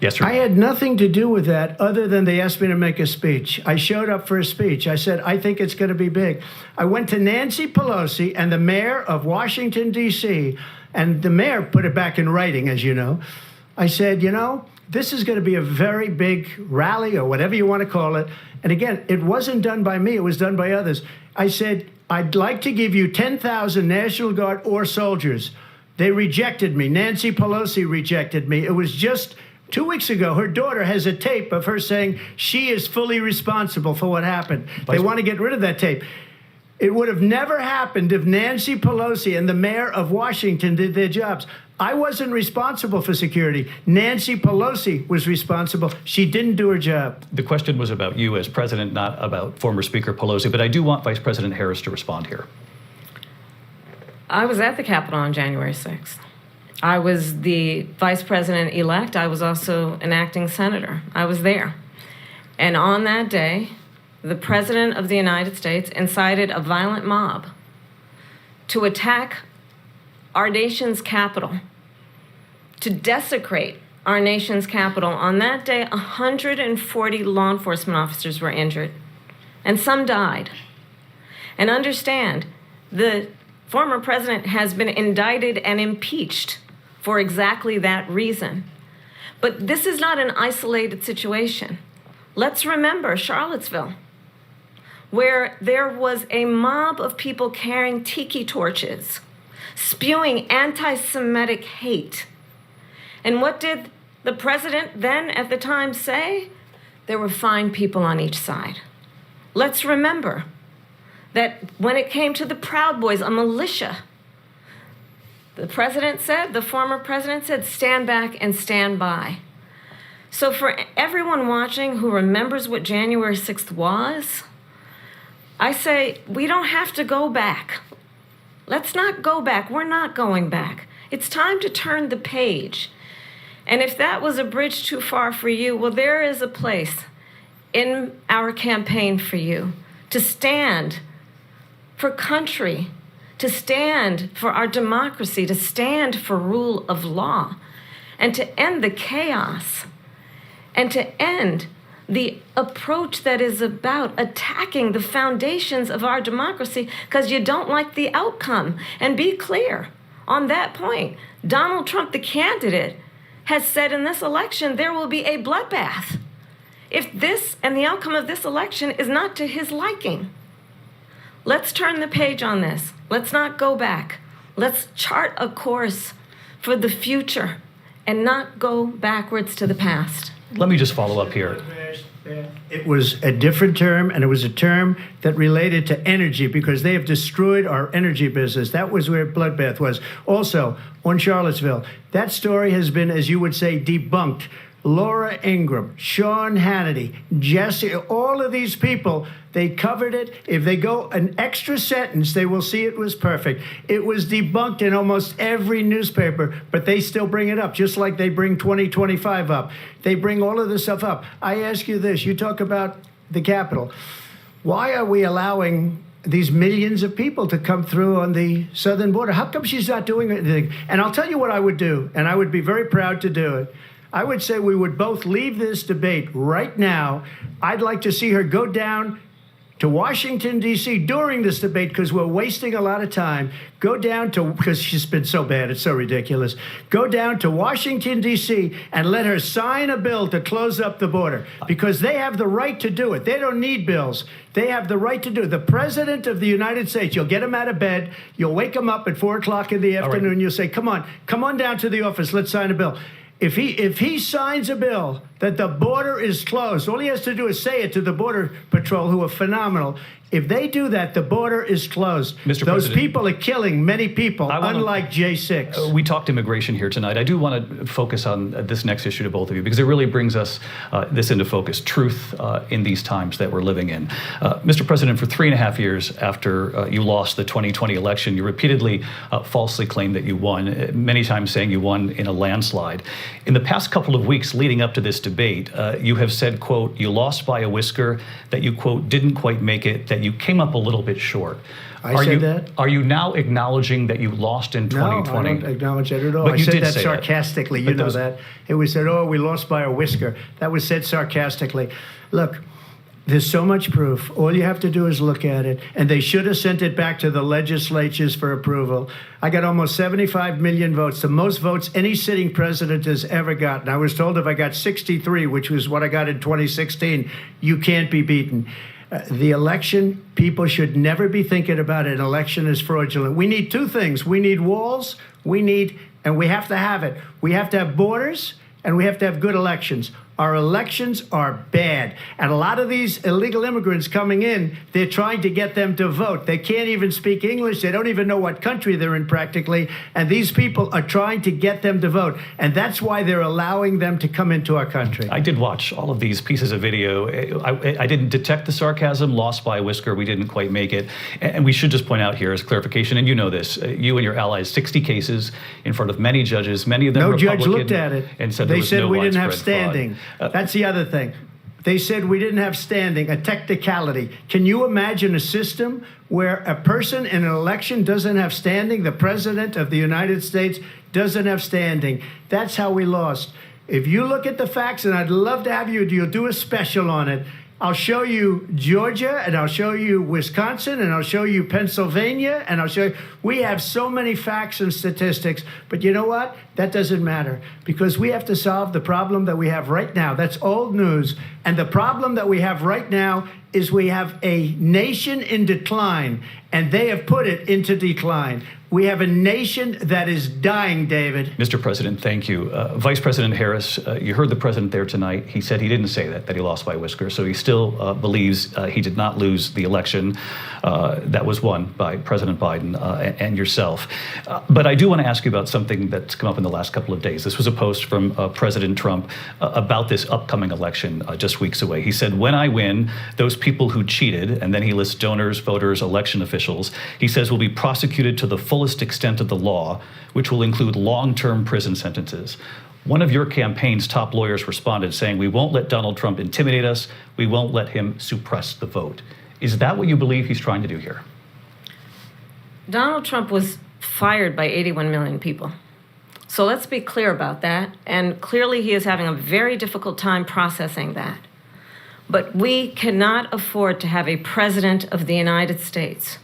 Yes or no? I had nothing to do with that other than they asked me to make a speech. I showed up for a speech. I said, I think it's going to be big. I went to Nancy Pelosi and the mayor of Washington, D.C., and the mayor put it back in writing, as you know. I said, this is going to be a very big rally or whatever you want to call it. And again, it wasn't done by me. It was done by others. I said, I'd like to give you 10,000 National Guard or soldiers. They rejected me. Nancy Pelosi rejected me. It was just 2 weeks ago. Her daughter has a tape of her saying she is fully responsible for what happened. They want to get rid of that tape. It would have never happened if Nancy Pelosi and the mayor of Washington did their jobs. I wasn't responsible for security. Nancy Pelosi was responsible. She didn't do her job. The question was about you as president, not about former Speaker Pelosi, but I do want Vice President Harris to respond here. I was at the Capitol on January 6th. I was the vice president-elect. I was also an acting senator. I was there. And on that day, the President of the United States incited a violent mob to attack our nation's capital, to desecrate our nation's capital. On that day, 140 law enforcement officers were injured, and some died. And understand, the former president has been indicted and impeached for exactly that reason. But this is not an isolated situation. Let's remember Charlottesville, where there was a mob of people carrying tiki torches, spewing anti-Semitic hate. And what did the president then at the time say? There were fine people on each side. Let's remember that when it came to the Proud Boys, a militia, the former president said, stand back and stand by. So for everyone watching who remembers what January 6th was, I say, we don't have to go back. Let's not go back. We're not going back. It's time to turn the page. And if that was a bridge too far for you, well, there is a place in our campaign for you to stand for country, to stand for our democracy, to stand for rule of law, and to end the chaos, and to end the approach that is about attacking the foundations of our democracy because you don't like the outcome. And be clear on that point. Donald Trump, the candidate, has said in this election there will be a bloodbath if this and the outcome of this election is not to his liking. Let's turn the page on this. Let's not go back. Let's chart a course for the future and not go backwards to the past. Let me just follow up here. It was a different term, and it was a term that related to energy because they have destroyed our energy business. That was where bloodbath was. Also, on Charlottesville, that story has been, as you would say, debunked. Laura Ingraham, Sean Hannity, Jesse, all of these people, they covered it. If they go an extra sentence, they will see it was perfect. It was debunked in almost every newspaper, but they still bring it up, just like they bring 2025 up. They bring all of this stuff up. I ask you this. You talk about the Capitol. Why are we allowing these millions of people to come through on the southern border. How come she's not doing anything? And I'll tell you what I would do, and I would be very proud to do it. I would say we would both leave this debate right now. I'd like to see her go down to Washington, D.C. during this debate, because we're wasting a lot of time. Go down to, because she's been so bad, it's so ridiculous. Go down to Washington, D.C. and let her sign a bill to close up the border, because they have the right to do it. They don't need bills. They have the right to do it. The President of the United States, you'll get him out of bed, you'll wake him up at 4 o'clock in the afternoon, you'll say, come on down to the office, let's sign a bill. If he signs a bill that the border is closed, all he has to do is say it to the Border Patrol, who are phenomenal. If they do that, the border is closed. Mr. Those President, people are killing many people, unlike J6. We talked immigration here tonight. I do want to focus on this next issue to both of you, because it really brings us this into focus, truth in these times that we're living in. Mr. President, for 3.5 years after you lost the 2020 election, you repeatedly falsely claimed that you won, many times saying you won in a landslide. In the past couple of weeks leading up to this debate, you have said, quote, you lost by a whisker, that you, quote, didn't quite make it, that you came up a little bit short. I said that? Are you now acknowledging that you lost in 2020? No, I don't acknowledge that at all. But I you said did that say sarcastically. That. You know that. It was said, oh, we lost by a whisker. That was said sarcastically. Look, there's so much proof. All you have to do is look at it. And they should have sent it back to the legislatures for approval. I got almost 75 million votes, the most votes any sitting president has ever gotten. I was told if I got 63, which was what I got in 2016, you can't be beaten. The election, people should never be thinking about an election as fraudulent. We need two things. We need walls, and we have to have it. We have to have borders, and we have to have good elections. Our elections are bad. And a lot of these illegal immigrants coming in, they're trying to get them to vote. They can't even speak English. They don't even know what country they're in practically. And these people are trying to get them to vote. And that's why they're allowing them to come into our country. I did watch all of these pieces of video. I didn't detect the sarcasm, lost by a whisker. We didn't quite make it. And we should just point out here as clarification, and you know this, you and your allies, 60 cases in front of many judges, many of them Republican. No judge looked at it. And said they said no we didn't have widespread standing. fraud. That's the other thing. They said we didn't have standing, a technicality. Can you imagine a system where a person in an election doesn't have standing? The President of the United States doesn't have standing. That's how we lost. If you look at the facts, and I'd love to have you'll do a special on it. I'll show you Georgia, and I'll show you Wisconsin, and I'll show you Pennsylvania, and I'll show you. We have so many facts and statistics, but you know what? That doesn't matter, because we have to solve the problem that we have right now. That's old news. And the problem that we have right now is we have a nation in decline, and they have put it into decline. We have a nation that is dying, David. Mr. President, thank you. Vice President Harris, you heard the president there tonight. He said he didn't say that he lost by a whisker. So he still believes he did not lose the election that was won by President Biden and yourself. But I do want to ask you about something that's come up in the last couple of days. This was a post from President Trump about this upcoming election just weeks away. He said, when I win, those people who cheated, and then he lists donors, voters, election officials, he says will be prosecuted to the fullest extent of the law, which will include long-term prison sentences. One of your campaign's top lawyers responded saying, we won't let Donald Trump intimidate us. We won't let him suppress the vote. Is that what you believe he's trying to do here? Donald Trump was fired by 81 million people. So let's be clear about that. And clearly he is having a very difficult time processing that. But we cannot afford to have a president of the United States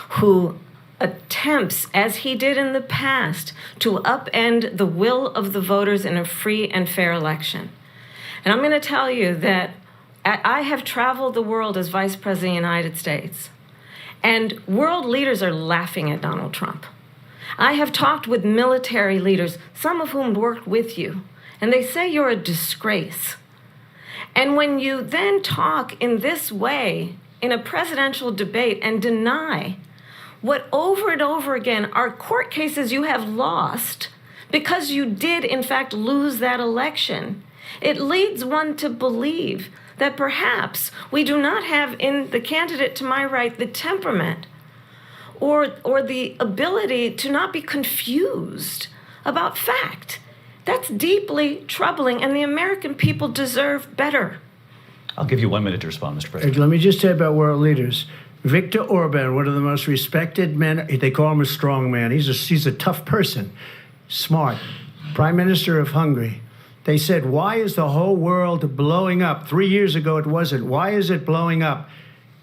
who attempts, as he did in the past, to upend the will of the voters in a free and fair election. And I'm going to tell you that I have traveled the world as Vice President of the United States, and world leaders are laughing at Donald Trump. I have talked with military leaders, some of whom worked with you, and they say you're a disgrace. And when you then talk in this way in a presidential debate and deny what over and over again are court cases you have lost because you did, in fact, lose that election, it leads one to believe that perhaps we do not have in the candidate to my right the temperament or the ability to not be confused about fact. That's deeply troubling, and the American people deserve better. I'll give you 1 minute to respond, Mr. President. Let me just say about world leaders. Viktor Orban, one of the most respected men, they call him a strong man. He's a tough person, smart, Prime Minister of Hungary. They said, why is the whole world blowing up? 3 years ago it wasn't. Why is it blowing up?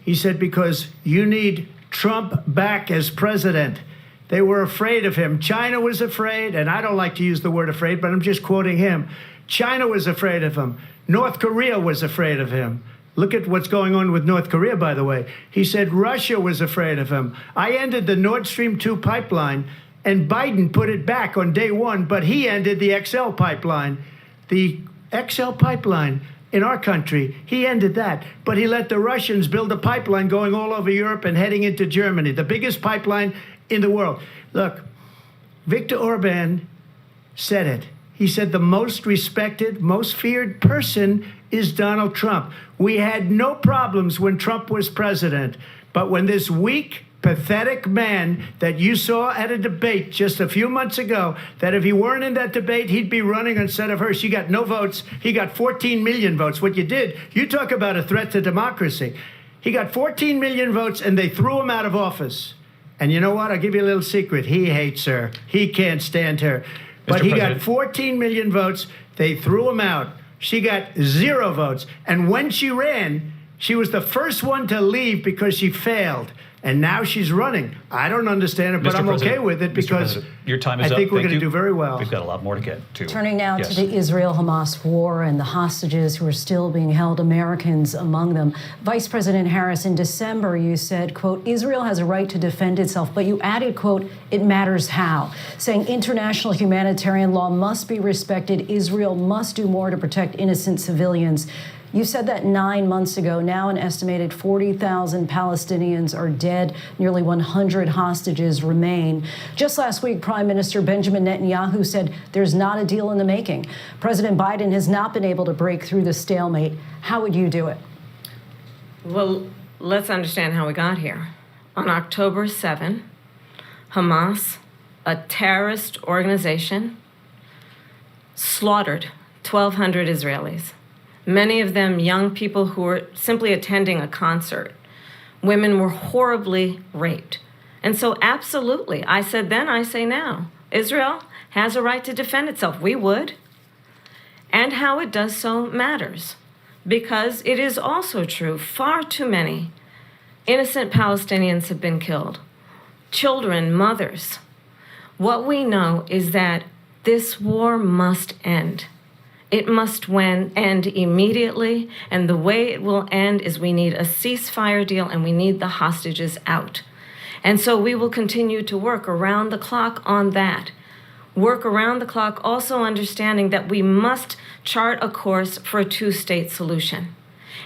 He said, because you need Trump back as president. They were afraid of him. China was afraid, and I don't like to use the word afraid, but I'm just quoting him. China was afraid of him. North Korea was afraid of him. Look at what's going on with North Korea, by the way. He said Russia was afraid of him. I ended the Nord Stream 2 pipeline, and Biden put it back on day one, but he ended the XL pipeline. The XL pipeline in our country, he ended that. But he let the Russians build a pipeline going all over Europe and heading into Germany, the biggest pipeline in the world. Look, Viktor Orban said it. He said the most respected, most feared person is Donald Trump. We had no problems when Trump was president, but when this weak, pathetic man that you saw at a debate just a few months ago, that if he weren't in that debate, he'd be running instead of her. She got no votes. He got 14 million votes. What you did, you talk about a threat to democracy. He got 14 million votes, and they threw him out of office. And you know what? I'll give you a little secret. He hates her. He can't stand her. But he got 14 million votes. They threw him out. She got 0 votes. And when she ran, she was the first one to leave because she failed. And now she's running. I don't understand it, but I'm okay with it because your time is I think up. we're Thank going to you. do very well. We've got a lot more to get to. Turning now Yes. to the Israel-Hamas war and the hostages who are still being held, Americans among them. Vice President Harris, in December, you said, quote, Israel has a right to defend itself, but you added, quote, it matters how, saying international humanitarian law must be respected. Israel must do more to protect innocent civilians. You said that 9 months ago. Now an estimated 40,000 Palestinians are dead. Nearly 100 hostages remain. Just last week, Prime Minister Benjamin Netanyahu said there's not a deal in the making. President Biden has not been able to break through the stalemate. How would you do it? Well, let's understand how we got here. On October 7, Hamas, a terrorist organization, slaughtered 1,200 Israelis. Many of them young people who were simply attending a concert. Women were horribly raped. And so absolutely, I said then, I say now, Israel has a right to defend itself. We would. And how it does so matters. Because it is also true, far too many innocent Palestinians have been killed. Children, mothers. What we know is that this war must end. It must end immediately, and the way it will end is we need a ceasefire deal and we need the hostages out. And so we will continue to work around the clock on that. Work around the clock, also understanding that we must chart a course for a two-state solution.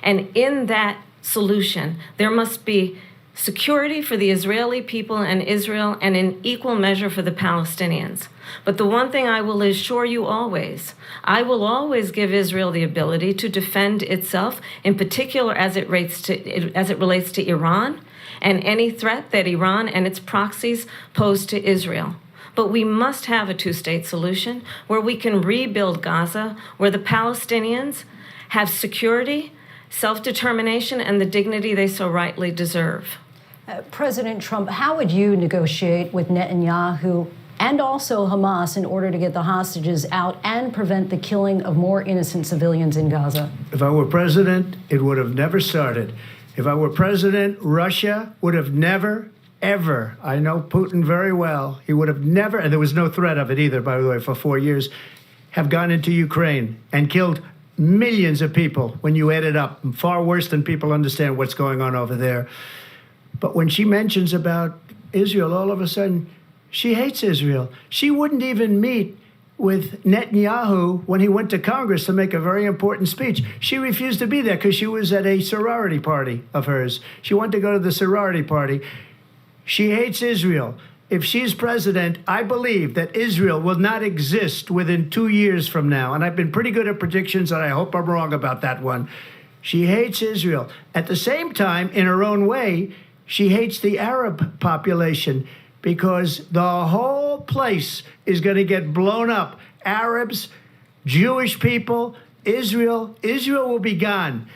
And in that solution, there must be security for the Israeli people and Israel, and in equal measure for the Palestinians. But the one thing I will assure you always, I will always give Israel the ability to defend itself, in particular as it relates to Iran and any threat that Iran and its proxies pose to Israel. But we must have a two-state solution where we can rebuild Gaza, where the Palestinians have security, self-determination, and the dignity they so rightly deserve. President Trump, how would you negotiate with Netanyahu and also Hamas in order to get the hostages out and prevent the killing of more innocent civilians in Gaza? If I were president, it would have never started. If I were president, Russia would have never, ever, I know Putin very well, he would have never, and there was no threat of it either, by the way, for 4 years, have gone into Ukraine and killed millions of people when you add it up, far worse than people understand what's going on over there. But when she mentions about Israel, all of a sudden, she hates Israel. She wouldn't even meet with Netanyahu when he went to Congress to make a very important speech. She refused to be there because she was at a sorority party of hers. She wanted to go to the sorority party. She hates Israel. If she's president, I believe that Israel will not exist within 2 years from now. And I've been pretty good at predictions, and I hope I'm wrong about that one. She hates Israel. At the same time, in her own way, she hates the Arab population because the whole place is going to get blown up. Arabs, Jewish people, Israel will be gone.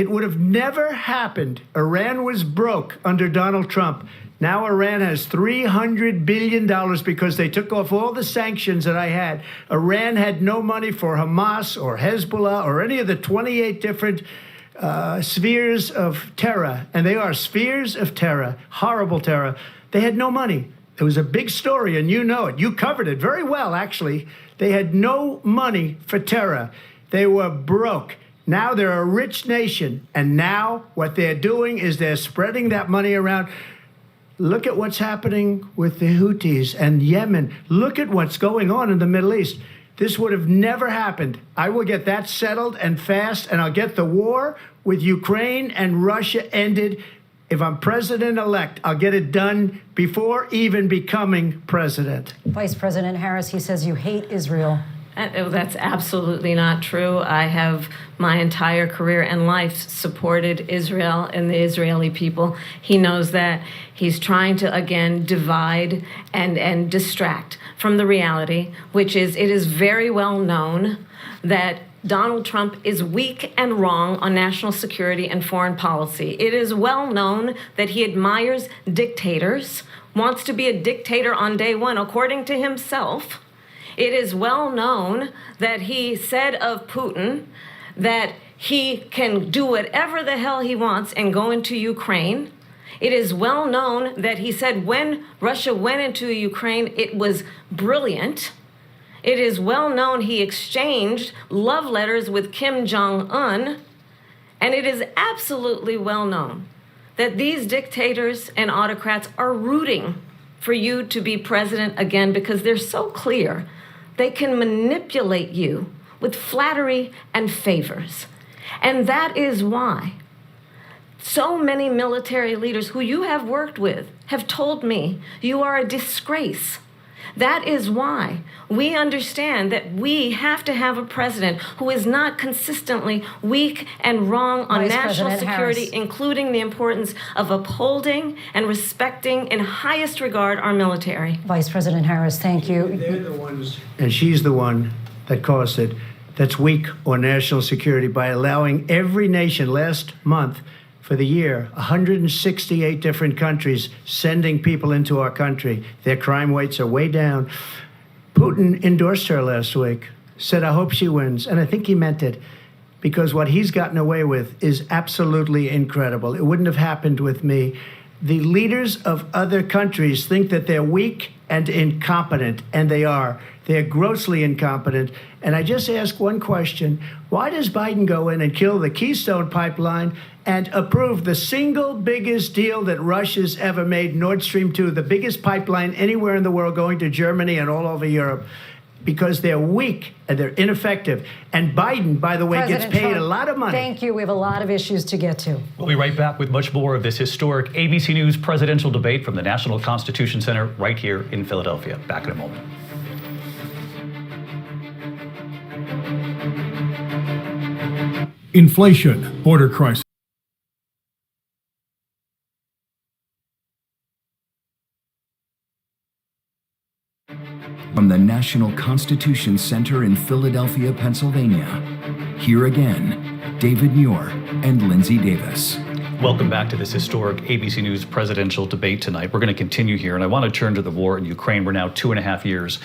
It would have never happened. Iran was broke under Donald Trump. Now Iran has $300 billion because they took off all the sanctions that I had. Iran had no money for Hamas or Hezbollah or any of the 28 different spheres of terror. And they are spheres of terror, horrible terror. They had no money. It was a big story, and you know it. You covered it very well, actually. They had no money for terror. They were broke. Now they're a rich nation, and now what they're doing is they're spreading that money around. Look at what's happening with the Houthis and Yemen. Look at what's going on in the Middle East. This would have never happened. I will get that settled and fast, and I'll get the war with Ukraine and Russia ended. If I'm president-elect, I'll get it done before even becoming president. Vice President Harris, he says you hate Israel. That's absolutely not true. I have my entire career and life supported Israel and the Israeli people. He knows that. He's trying to, again, divide and distract from the reality, which is it is very well known that Donald Trump is weak and wrong on national security and foreign policy. It is well known that he admires dictators, wants to be a dictator on day one, according to himself. It is well known that he said of Putin that he can do whatever the hell he wants and go into Ukraine. It is well known that he said when Russia went into Ukraine, it was brilliant. It is well known he exchanged love letters with Kim Jong-un. And it is absolutely well known that these dictators and autocrats are rooting for you to be president again because they're so clear. They can manipulate you with flattery and favors. And that is why so many military leaders who you have worked with have told me you are a disgrace. That is why we understand that we have to have a president who is not consistently weak and wrong on national security, including the importance of upholding and respecting in highest regard our military. Vice President Harris, thank you. They're the ones, and she's the one that caused it, that's weak on national security by allowing every nation last month for the year, 168 different countries sending people into our country. Their crime rates are way down. Putin endorsed her last week, said, I hope she wins. And I think he meant it because what he's gotten away with is absolutely incredible. It wouldn't have happened with me. The leaders of other countries think that they're weak and incompetent, and they are. They're grossly incompetent. And I just ask one question. Why does Biden go in and kill the Keystone Pipeline and approve the single biggest deal that Russia's ever made, Nord Stream 2, the biggest pipeline anywhere in the world going to Germany and all over Europe? Because they're weak and they're ineffective. And Biden, by the way, President gets paid Trump, a lot of money. Thank you. We have a lot of issues to get to. We'll be right back with much more of this historic ABC News presidential debate from the National Constitution Center right here in Philadelphia. Back in a moment. Inflation, border crisis. From the National Constitution Center in Philadelphia, Pennsylvania, here again, David Muir and Lindsay Davis. Welcome back to this historic ABC News presidential debate tonight. We're going to continue here, and I want to turn to the war in Ukraine. We're now 2.5 years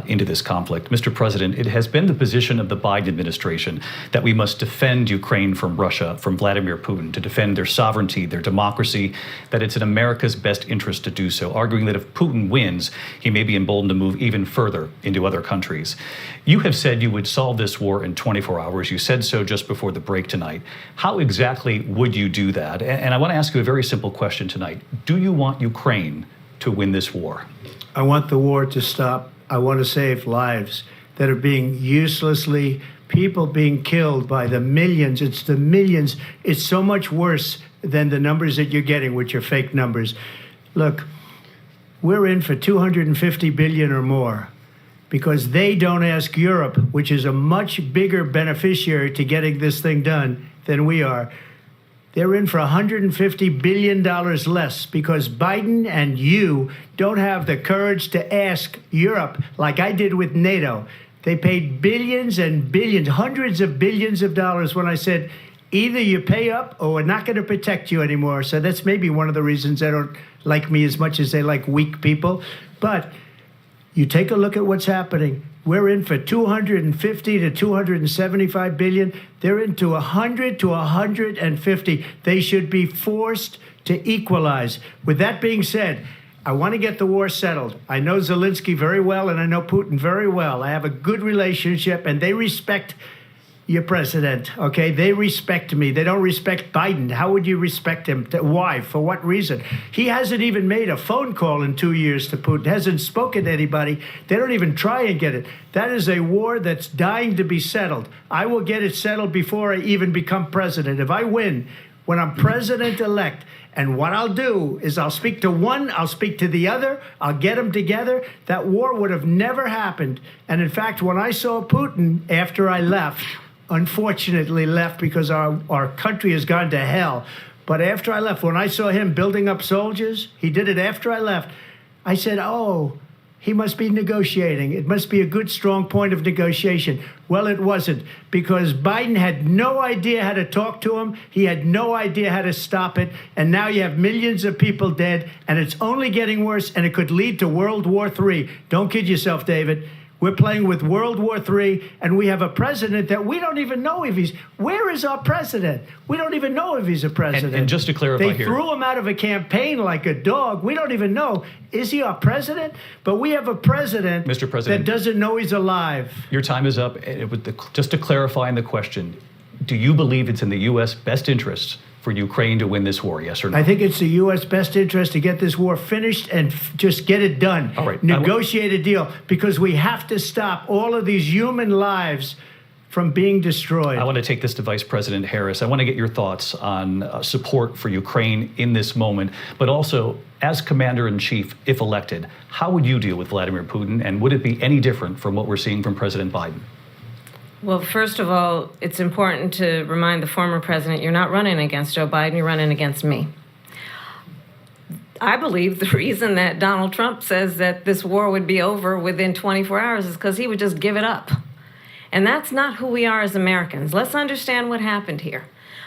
into this conflict. Mr. President, it has been the position of the Biden administration that we must defend Ukraine from Russia, from Vladimir Putin, to defend their sovereignty, their democracy, that it's in America's best interest to do so, arguing that if Putin wins, he may be emboldened to move even further into other countries. You have said you would solve this war in 24 hours. You said so just before the break tonight. How exactly would you do that? And I want to ask you a very simple question tonight. Do you want Ukraine to win this war? I want the war to stop. I want to save lives that are being uselessly, people being killed by the millions. It's the millions. It's so much worse than the numbers that you're getting, which are fake numbers. Look, we're in for 250 billion or more because they don't ask Europe, which is a much bigger beneficiary to getting this thing done than we are. They're in for $150 billion less because Biden and you don't have the courage to ask Europe like I did with NATO. They paid billions and billions, hundreds of billions of dollars when I said, either you pay up or we're not going to protect you anymore. So that's maybe one of the reasons they don't like me as much as they like weak people. But you take a look at what's happening. We're in for 250 to 275 billion. They're into 100 to 150. They should be forced to equalize. With that being said, I want to get the war settled. I know Zelensky very well, and I know Putin very well. I have a good relationship, and they respect your president, okay? They respect me. They don't respect Biden. How would you respect him? Why? For what reason? He hasn't even made a phone call in 2 years to Putin, hasn't spoken to anybody. They don't even try and get it. That is a war that's dying to be settled. I will get it settled before I even become president. If I win, when I'm president-elect, and what I'll do is I'll speak to one, I'll speak to the other, I'll get them together. That war would have never happened. And in fact, when I saw Putin after I left, unfortunately left because our country has gone to hell. But after I left, when I saw him building up soldiers, he did it after I left, I said, oh, he must be negotiating. It must be a good, strong point of negotiation. Well, it wasn't, because Biden had no idea how to talk to him. He had no idea how to stop it. And now you have millions of people dead, and it's only getting worse, and it could lead to World War III. Don't kid yourself, David. We're playing with World War III, and we have a president that we don't even know if he's... Where is our president? We don't even know if he's a president. And just to clarify they here... They threw him out of a campaign like a dog. We don't even know. Is he our president? But we have a president, Mr. President, that doesn't know he's alive. Your time is up. Just to clarify in the question, do you believe it's in the U.S. best interests for Ukraine to win this war, yes or no? I think it's the U.S. best interest to get this war finished and just get it done. All right. Negotiate a deal, because we have to stop all of these human lives from being destroyed. I want to take this to Vice President Harris. I want to get your thoughts on support for Ukraine in this moment, but also, as Commander-in-Chief, if elected, how would you deal with Vladimir Putin, and would it be any different from what we're seeing from President Biden? Well, first of all, it's important to remind the former president you're not running against Joe Biden, you're running against me. I believe the reason that Donald Trump says that this war would be over within 24 hours is because he would just give it up. And that's not who we are as Americans. Let's understand what happened here.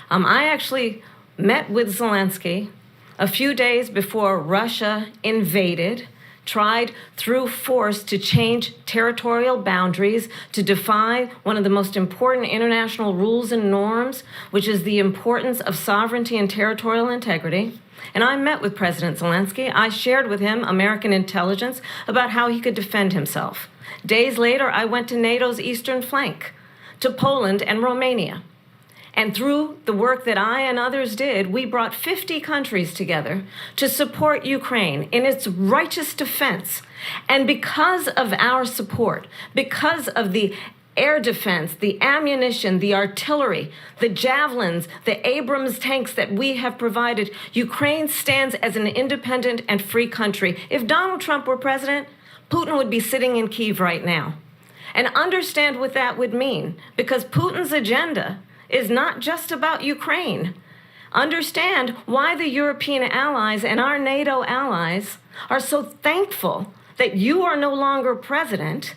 I actually met with Zelensky a few days before Russia invaded, tried through force to change territorial boundaries, to defy one of the most important international rules and norms, which is the importance of sovereignty and territorial integrity. And I met with President Zelensky. I shared with him American intelligence about how he could defend himself. Days later, I went to NATO's eastern flank, to Poland and Romania. And through the work that I and others did, we brought 50 countries together to support Ukraine in its righteous defense. And because of our support, because of the air defense, the ammunition, the artillery, the javelins, the Abrams tanks that we have provided, Ukraine stands as an independent and free country. If Donald Trump were president, Putin would be sitting in Kyiv right now. And understand what that would mean, because Putin's agenda is not just about Ukraine. Understand why the European allies and our NATO allies are so thankful that you are no longer president,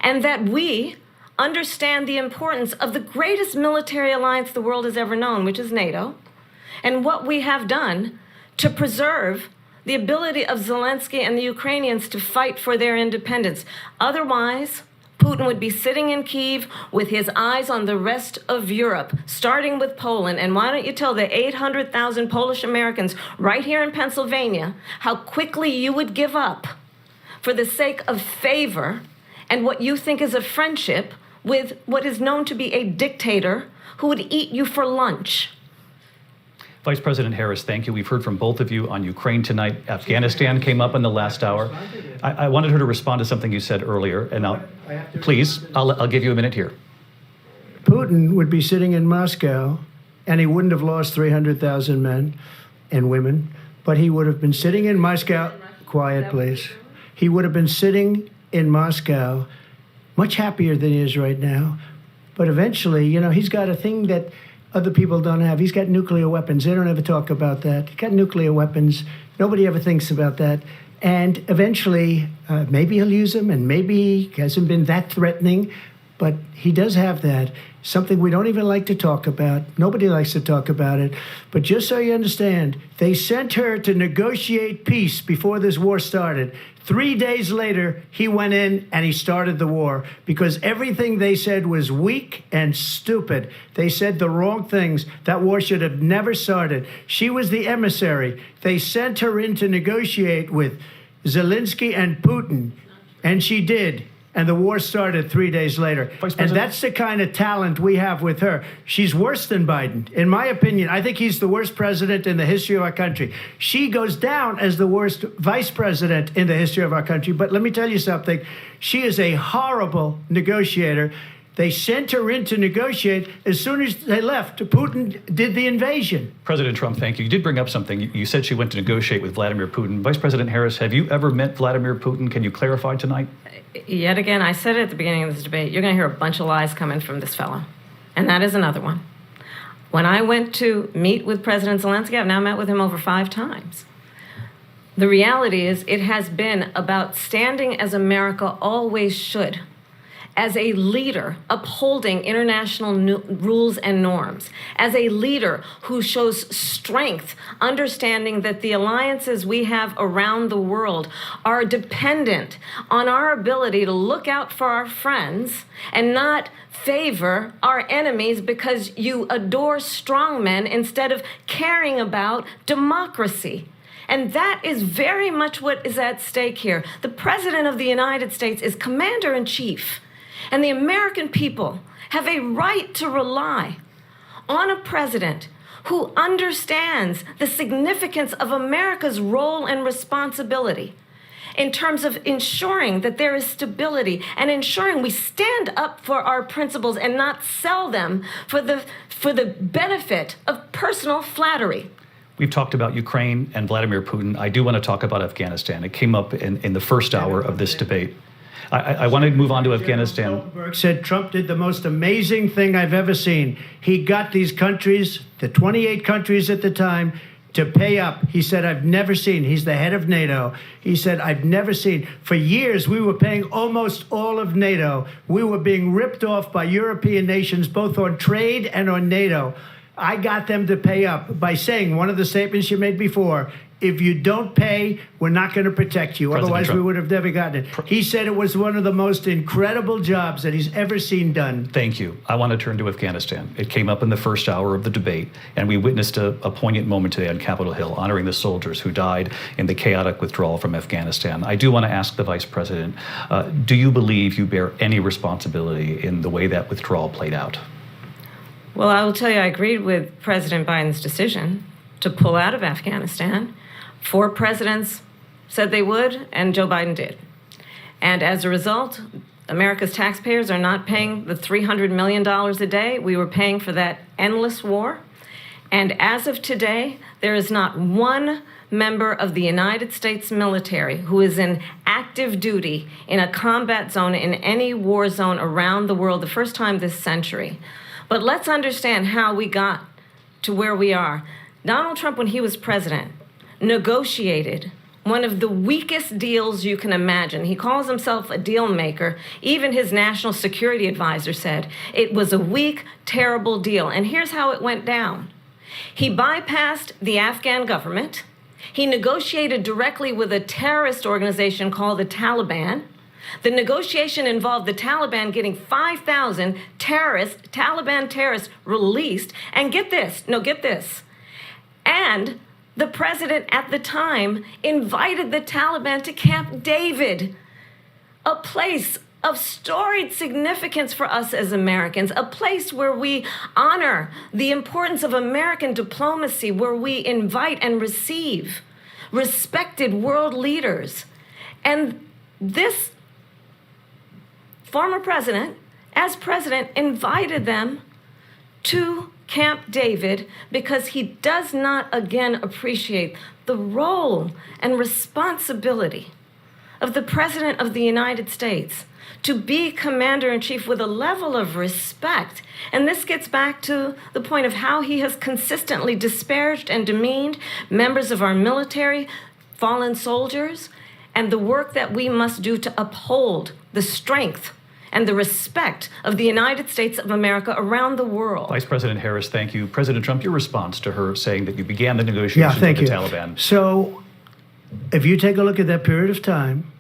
and that we understand the importance of the greatest military alliance the world has ever known, which is NATO, and what we have done to preserve the ability of Zelensky and the Ukrainians to fight for their independence. Otherwise, Putin would be sitting in Kyiv with his eyes on the rest of Europe, starting with Poland. And why don't you tell the 800,000 Polish Americans right here in Pennsylvania how quickly you would give up for the sake of favor and what you think is a friendship with what is known to be a dictator who would eat you for lunch. Vice President Harris, thank you. We've heard from both of you on Ukraine tonight. Afghanistan came up in the last hour. I wanted her to respond to something you said earlier, and I'll give you a minute here. Putin would be sitting in Moscow, and he wouldn't have lost 300,000 men and women, but he would have been sitting in Moscow. Quiet, please. He would have been sitting in Moscow, much happier than he is right now. But eventually, you know, he's got a thing that other people don't have. He's got nuclear weapons. They don't ever talk about that. He's got nuclear weapons. Nobody ever thinks about that. And eventually, maybe he'll use them, and maybe he hasn't been that threatening. But he does have that, something we don't even like to talk about. Nobody likes to talk about it. But just so you understand, they sent her to negotiate peace before this war started. 3 days later, he went in and he started the war because everything they said was weak and stupid. They said the wrong things. That war should have never started. She was the emissary. They sent her in to negotiate with Zelensky and Putin, and she did. And the war started 3 days later. And that's the kind of talent we have with her. She's worse than Biden. In my opinion, I think he's the worst president in the history of our country. She goes down as the worst vice president in the history of our country. But let me tell you something. She is a horrible negotiator. They sent her in to negotiate. As soon as they left, Putin did the invasion. President Trump, thank you. You did bring up something. You said she went to negotiate with Vladimir Putin. Vice President Harris, have you ever met Vladimir Putin? Can you clarify tonight? Yet again, I said it at the beginning of this debate, you're going to hear a bunch of lies coming from this fellow. And that is another one. When I went to meet with President Zelensky, I've now met with him over 5 times. The reality is it has been about standing as America always should, as a leader upholding international rules and norms, as a leader who shows strength, understanding that the alliances we have around the world are dependent on our ability to look out for our friends and not favor our enemies because you adore strongmen instead of caring about democracy. And that is very much what is at stake here. The President of the United States is commander-in-chief. And the American people have a right to rely on a president who understands the significance of America's role and responsibility in terms of ensuring that there is stability and ensuring we stand up for our principles and not sell them for the benefit of personal flattery. We've talked about Ukraine and Vladimir Putin. I do want to talk about Afghanistan. It came up in the first hour of this debate. I want to move on to Afghanistan. Stoltenberg said Trump did the most amazing thing I've ever seen. He got these countries, the 28 countries at the time, to pay up. He said, I've never seen. He's the head of NATO. He said, I've never seen. For years, we were paying almost all of NATO. We were being ripped off by European nations, both on trade and on NATO. I got them to pay up by saying one of the statements you made before, if you don't pay, we're not going to protect you. President Otherwise, Trump. we would have never gotten it. He said it was one of the most incredible jobs that he's ever seen done. Thank you. I want to turn to Afghanistan. It came up in the first hour of the debate, and we witnessed a poignant moment today on Capitol Hill, honoring the soldiers who died in the chaotic withdrawal from Afghanistan. I do want to ask the Vice President, do you believe you bear any responsibility in the way that withdrawal played out? Well, I will tell you, I agreed with President Biden's decision to pull out of Afghanistan. 4 presidents said they would, and Joe Biden did. And as a result, America's taxpayers are not paying the $300 million a day we were paying for that endless war. And as of today, there is not one member of the United States military who is in active duty in a combat zone in any war zone around the world, the first time this century. But let's understand how we got to where we are. Donald Trump, when he was president, negotiated one of the weakest deals you can imagine. He calls himself a deal maker. Even his national security advisor said it was a weak, terrible deal. And here's how it went down. He bypassed the Afghan government. He negotiated directly with a terrorist organization called the Taliban. The negotiation involved the Taliban getting 5,000 Taliban terrorists released. And get this. And the president at the time invited the Taliban to Camp David, a place of storied significance for us as Americans, a place where we honor the importance of American diplomacy, where we invite and receive respected world leaders. And this former president, as president, invited them to Camp David because he does not again appreciate the role and responsibility of the President of the United States to be commander-in-chief with a level of respect. And this gets back to the point of how he has consistently disparaged and demeaned members of our military, fallen soldiers, and the work that we must do to uphold the strength and the respect of the United States of America around the world. Vice President Harris, thank you. President Trump, your response to her saying that you began the negotiations with thank the you. Taliban. So if you take a look at that period of time,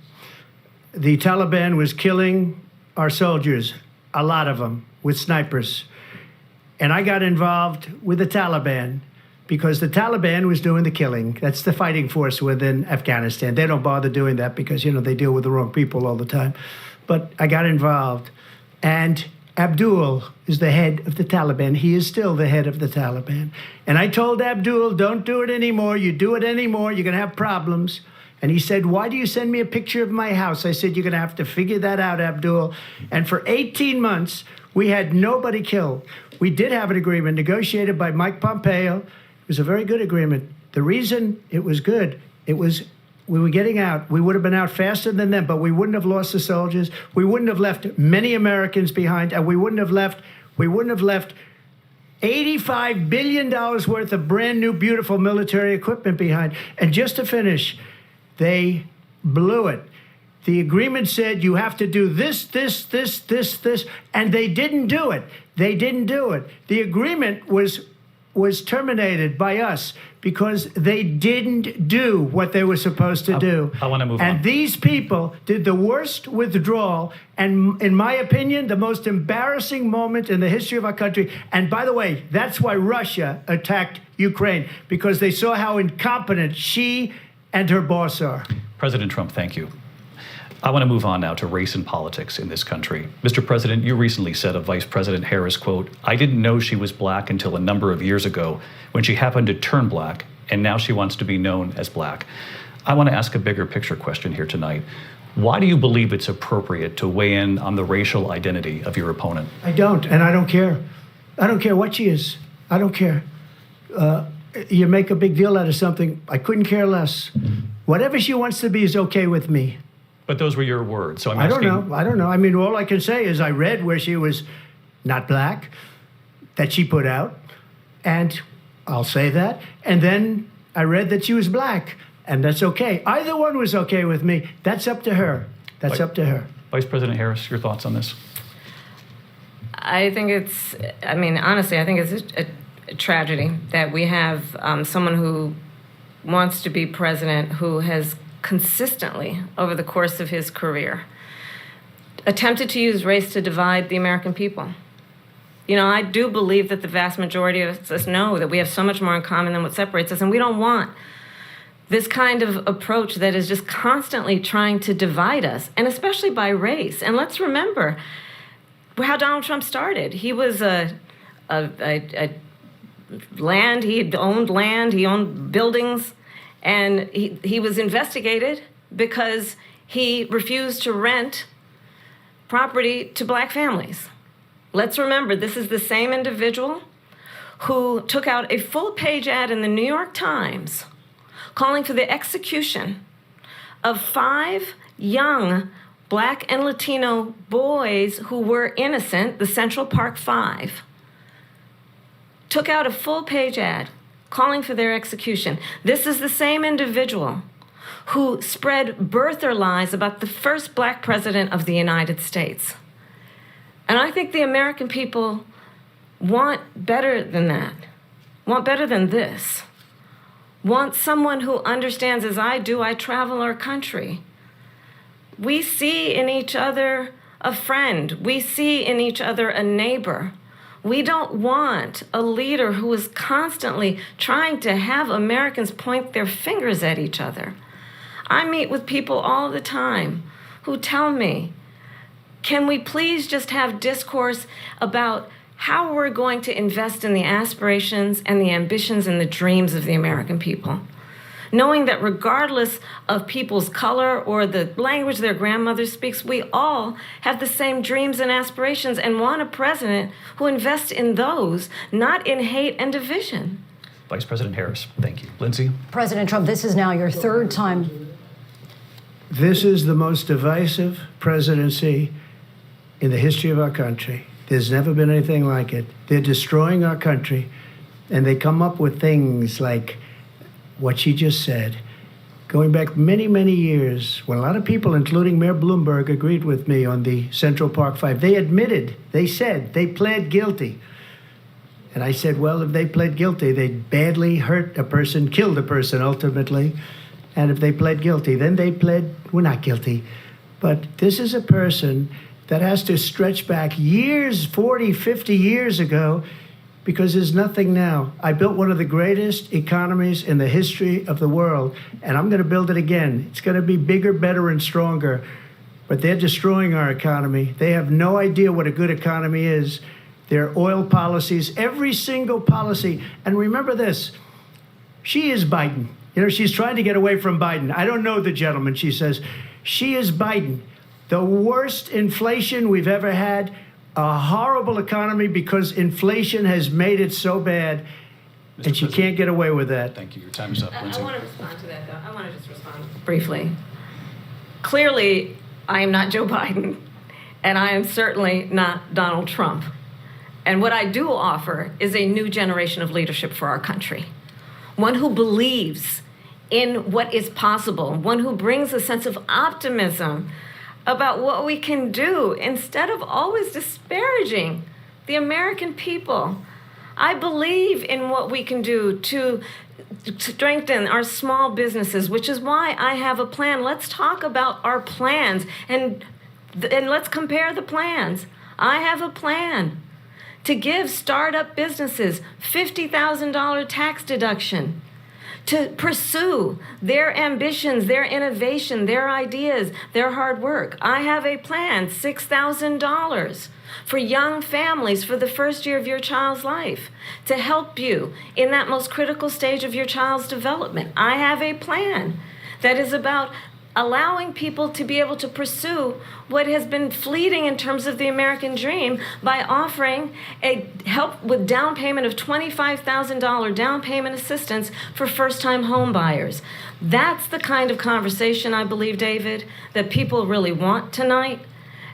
the Taliban was killing our soldiers, a lot of them, with snipers. And I got involved with the Taliban because the Taliban was doing the killing. That's the fighting force within Afghanistan. They don't bother doing that because, they deal with the wrong people all the time. But I got involved. And Abdul is the head of the Taliban. He is still the head of the Taliban. And I told Abdul, don't do it anymore. You do it anymore, you're going to have problems. And he said, why do you send me a picture of my house? I said, you're going to have to figure that out, Abdul. And for 18 months, we had nobody killed. We did have an agreement negotiated by Mike Pompeo. It was a very good agreement. The reason it was good, we were getting out. We would have been out faster than them, but we wouldn't have lost the soldiers. We wouldn't have left many Americans behind, and we wouldn't have left $85 billion worth of brand new, beautiful military equipment behind. And just to finish, they blew it. The agreement said you have to do this, and they didn't do it. They didn't do it. The agreement was terminated by us because they didn't do what they were supposed to do. I want to move on. And these people did the worst withdrawal, and in my opinion, the most embarrassing moment in the history of our country. And by the way, that's why Russia attacked Ukraine, because they saw how incompetent she and her boss are. President Trump, thank you. I want to move on now to race and politics in this country. Mr. President, you recently said of Vice President Harris, quote, I didn't know she was black until a number of years ago when she happened to turn black, and now she wants to be known as black. I want to ask a bigger picture question here tonight. Why do you believe it's appropriate to weigh in on the racial identity of your opponent? I don't, and I don't care. I don't care what she is. I don't care. You make a big deal out of something. I couldn't care less. Whatever she wants to be is okay with me. But those were your words, so I'm I asking... don't know. I mean, all I can say is I read where she was not black, that she put out, and I'll say that. And then I read that she was black, and that's okay. Either one was okay with me. That's up to her. That's up to her. Vice President Harris, your thoughts on this? I think honestly, I think it's a tragedy that we have someone who wants to be president who has consistently, over the course of his career, attempted to use race to divide the American people. I do believe that the vast majority of us know that we have so much more in common than what separates us, and we don't want this kind of approach that is just constantly trying to divide us, and especially by race. And let's remember how Donald Trump started. He was land, he owned buildings, and he was investigated because he refused to rent property to black families. Let's remember, this is the same individual who took out a full-page ad in the New York Times calling for the execution of 5 young black and Latino boys who were innocent, the Central Park 5. Took out a full-page ad calling for their execution. This is the same individual who spread birther lies about the first black president of the United States. And I think the American people want better than that, want better than this, want someone who understands, as I do, I travel our country. We see in each other a friend. We see in each other a neighbor. We don't want a leader who is constantly trying to have Americans point their fingers at each other. I meet with people all the time who tell me, can we please just have discourse about how we're going to invest in the aspirations and the ambitions and the dreams of the American people? Knowing that regardless of people's color or the language their grandmother speaks, we all have the same dreams and aspirations and want a president who invests in those, not in hate and division. Vice President Harris, thank you. Lindsay? President Trump, this is now your 3rd time. This is the most divisive presidency in the history of our country. There's never been anything like it. They're destroying our country, and they come up with things like what she just said. going back many, many years, when a lot of people, including Mayor Bloomberg, agreed with me on the Central Park Five. They admitted, they said, they pled guilty. And I said, well, if they pled guilty, they badly hurt a person, killed a person ultimately. And if they pled guilty, then they pled, we're not guilty. But this is a person that has to stretch back years, 40, 50 years ago, because there's nothing now. I built one of the greatest economies in the history of the world, and I'm going to build it again. It's going to be bigger, better, and stronger. But they're destroying our economy. They have no idea what a good economy is. Their oil policies, every single policy. And remember this, she is Biden. You know, she's trying to get away from Biden. I don't know the gentleman, she says. She is Biden. The worst inflation we've ever had, a horrible economy because inflation has made it so bad, and she can't get away with that. Thank you. Your time is up, Lindsay. I want to respond to that, though. I want to just respond briefly. Clearly, I am not Joe Biden, and I am certainly not Donald Trump. And what I do offer is a new generation of leadership for our country, one who believes in what is possible, one who brings a sense of optimism about what we can do instead of always disparaging the American people. I believe in what we can do to strengthen our small businesses, which is why I have a plan. Let's talk about our plans and let's compare the plans. I have a plan to give startup businesses $50,000 tax deduction, to pursue their ambitions, their innovation, their ideas, their hard work. I have a plan, $6,000 for young families for the first year of your child's life, to help you in that most critical stage of your child's development. I have a plan that is about allowing people to be able to pursue what has been fleeting in terms of the American dream by offering a help with down payment of $25,000 down payment assistance for first-time home buyers. That's the kind of conversation, I believe, David, that people really want tonight,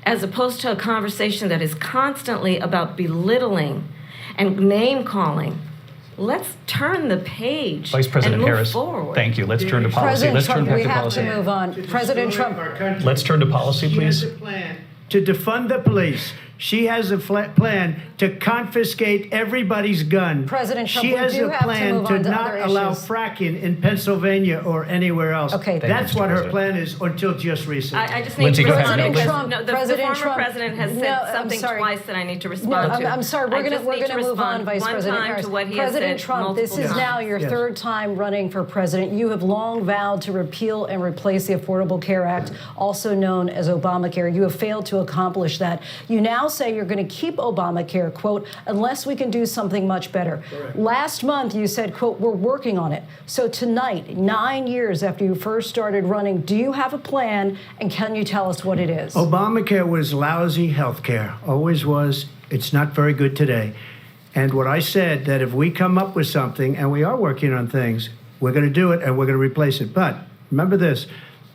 as opposed to a conversation that is constantly about belittling and name-calling. Let's turn the page Vice President and move Harris, forward. thank you. Let's turn to policy. President Let's Trump, turn back we to have policy. to move on. President Trump. Let's turn to policy, She please. has a plan to defund the police. She has a plan to confiscate everybody's gun. President Trump, she we has do a have to plan move to on to not other allow issues. fracking in Pennsylvania or anywhere else. Okay. Thank you, That's Mr. what her President. plan is until just recently. I just need Lindsay, to go ahead. respond because Trump, no, the President former Trump. president has No, said I'm something sorry. twice that I need to No, respond to. I'm sorry. We're I going just need to move respond on, Vice one President time Harris. to what he President has said Trump, this multiple is times. now your Yes. third time running for president. You have long vowed to repeal and replace the Affordable Care Act, also known as Obamacare. You have failed to accomplish that. You now say you're going to keep Obamacare, quote, unless we can do something much better. Correct. Last month, you said, quote, we're working on it. So tonight, 9 years after you first started running, do you have a plan, and can you tell us what it is? Obamacare was lousy health care, always was. It's not very good today. And what I said, that if we come up with something, and we are working on things, we're going to do it and we're going to replace it. But remember this,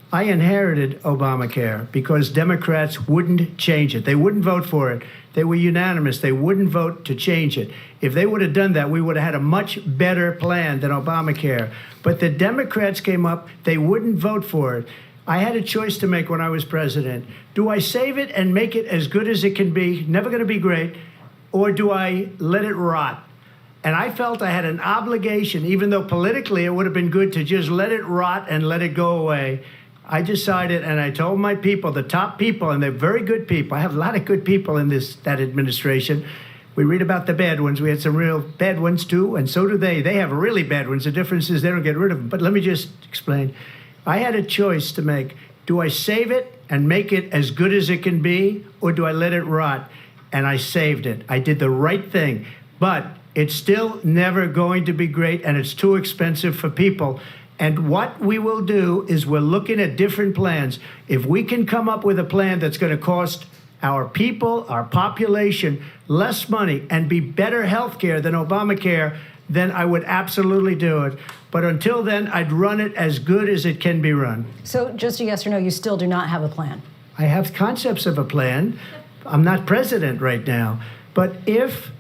I inherited Obamacare because Democrats wouldn't change it. They wouldn't vote for it. They were unanimous. They wouldn't vote to change it. If they would have done that, we would have had a much better plan than Obamacare. But the Democrats came up. They wouldn't vote for it. I had a choice to make when I was president. Do I save it and make it as good as it can be, never going to be great, or do I let it rot? And I felt I had an obligation, even though politically it would have been good to just let it rot and let it go away. I decided, and I told my people, the top people, and they're very good people. I have a lot of good people in that administration. We read about the bad ones. We had some real bad ones too, and so do they. They have really bad ones. The difference is they don't get rid of them. But let me just explain. I had a choice to make. Do I save it and make it as good as it can be, or do I let it rot? And I saved it. I did the right thing. But it's still never going to be great, and it's too expensive for people. And what we will do is we're looking at different plans. If we can come up with a plan that's going to cost our people, our population, less money and be better health care than Obamacare, then I would absolutely do it. But until then, I'd run it as good as it can be run. So just a yes or no, you still do not have a plan? I have concepts of a plan. I'm not president right now. But if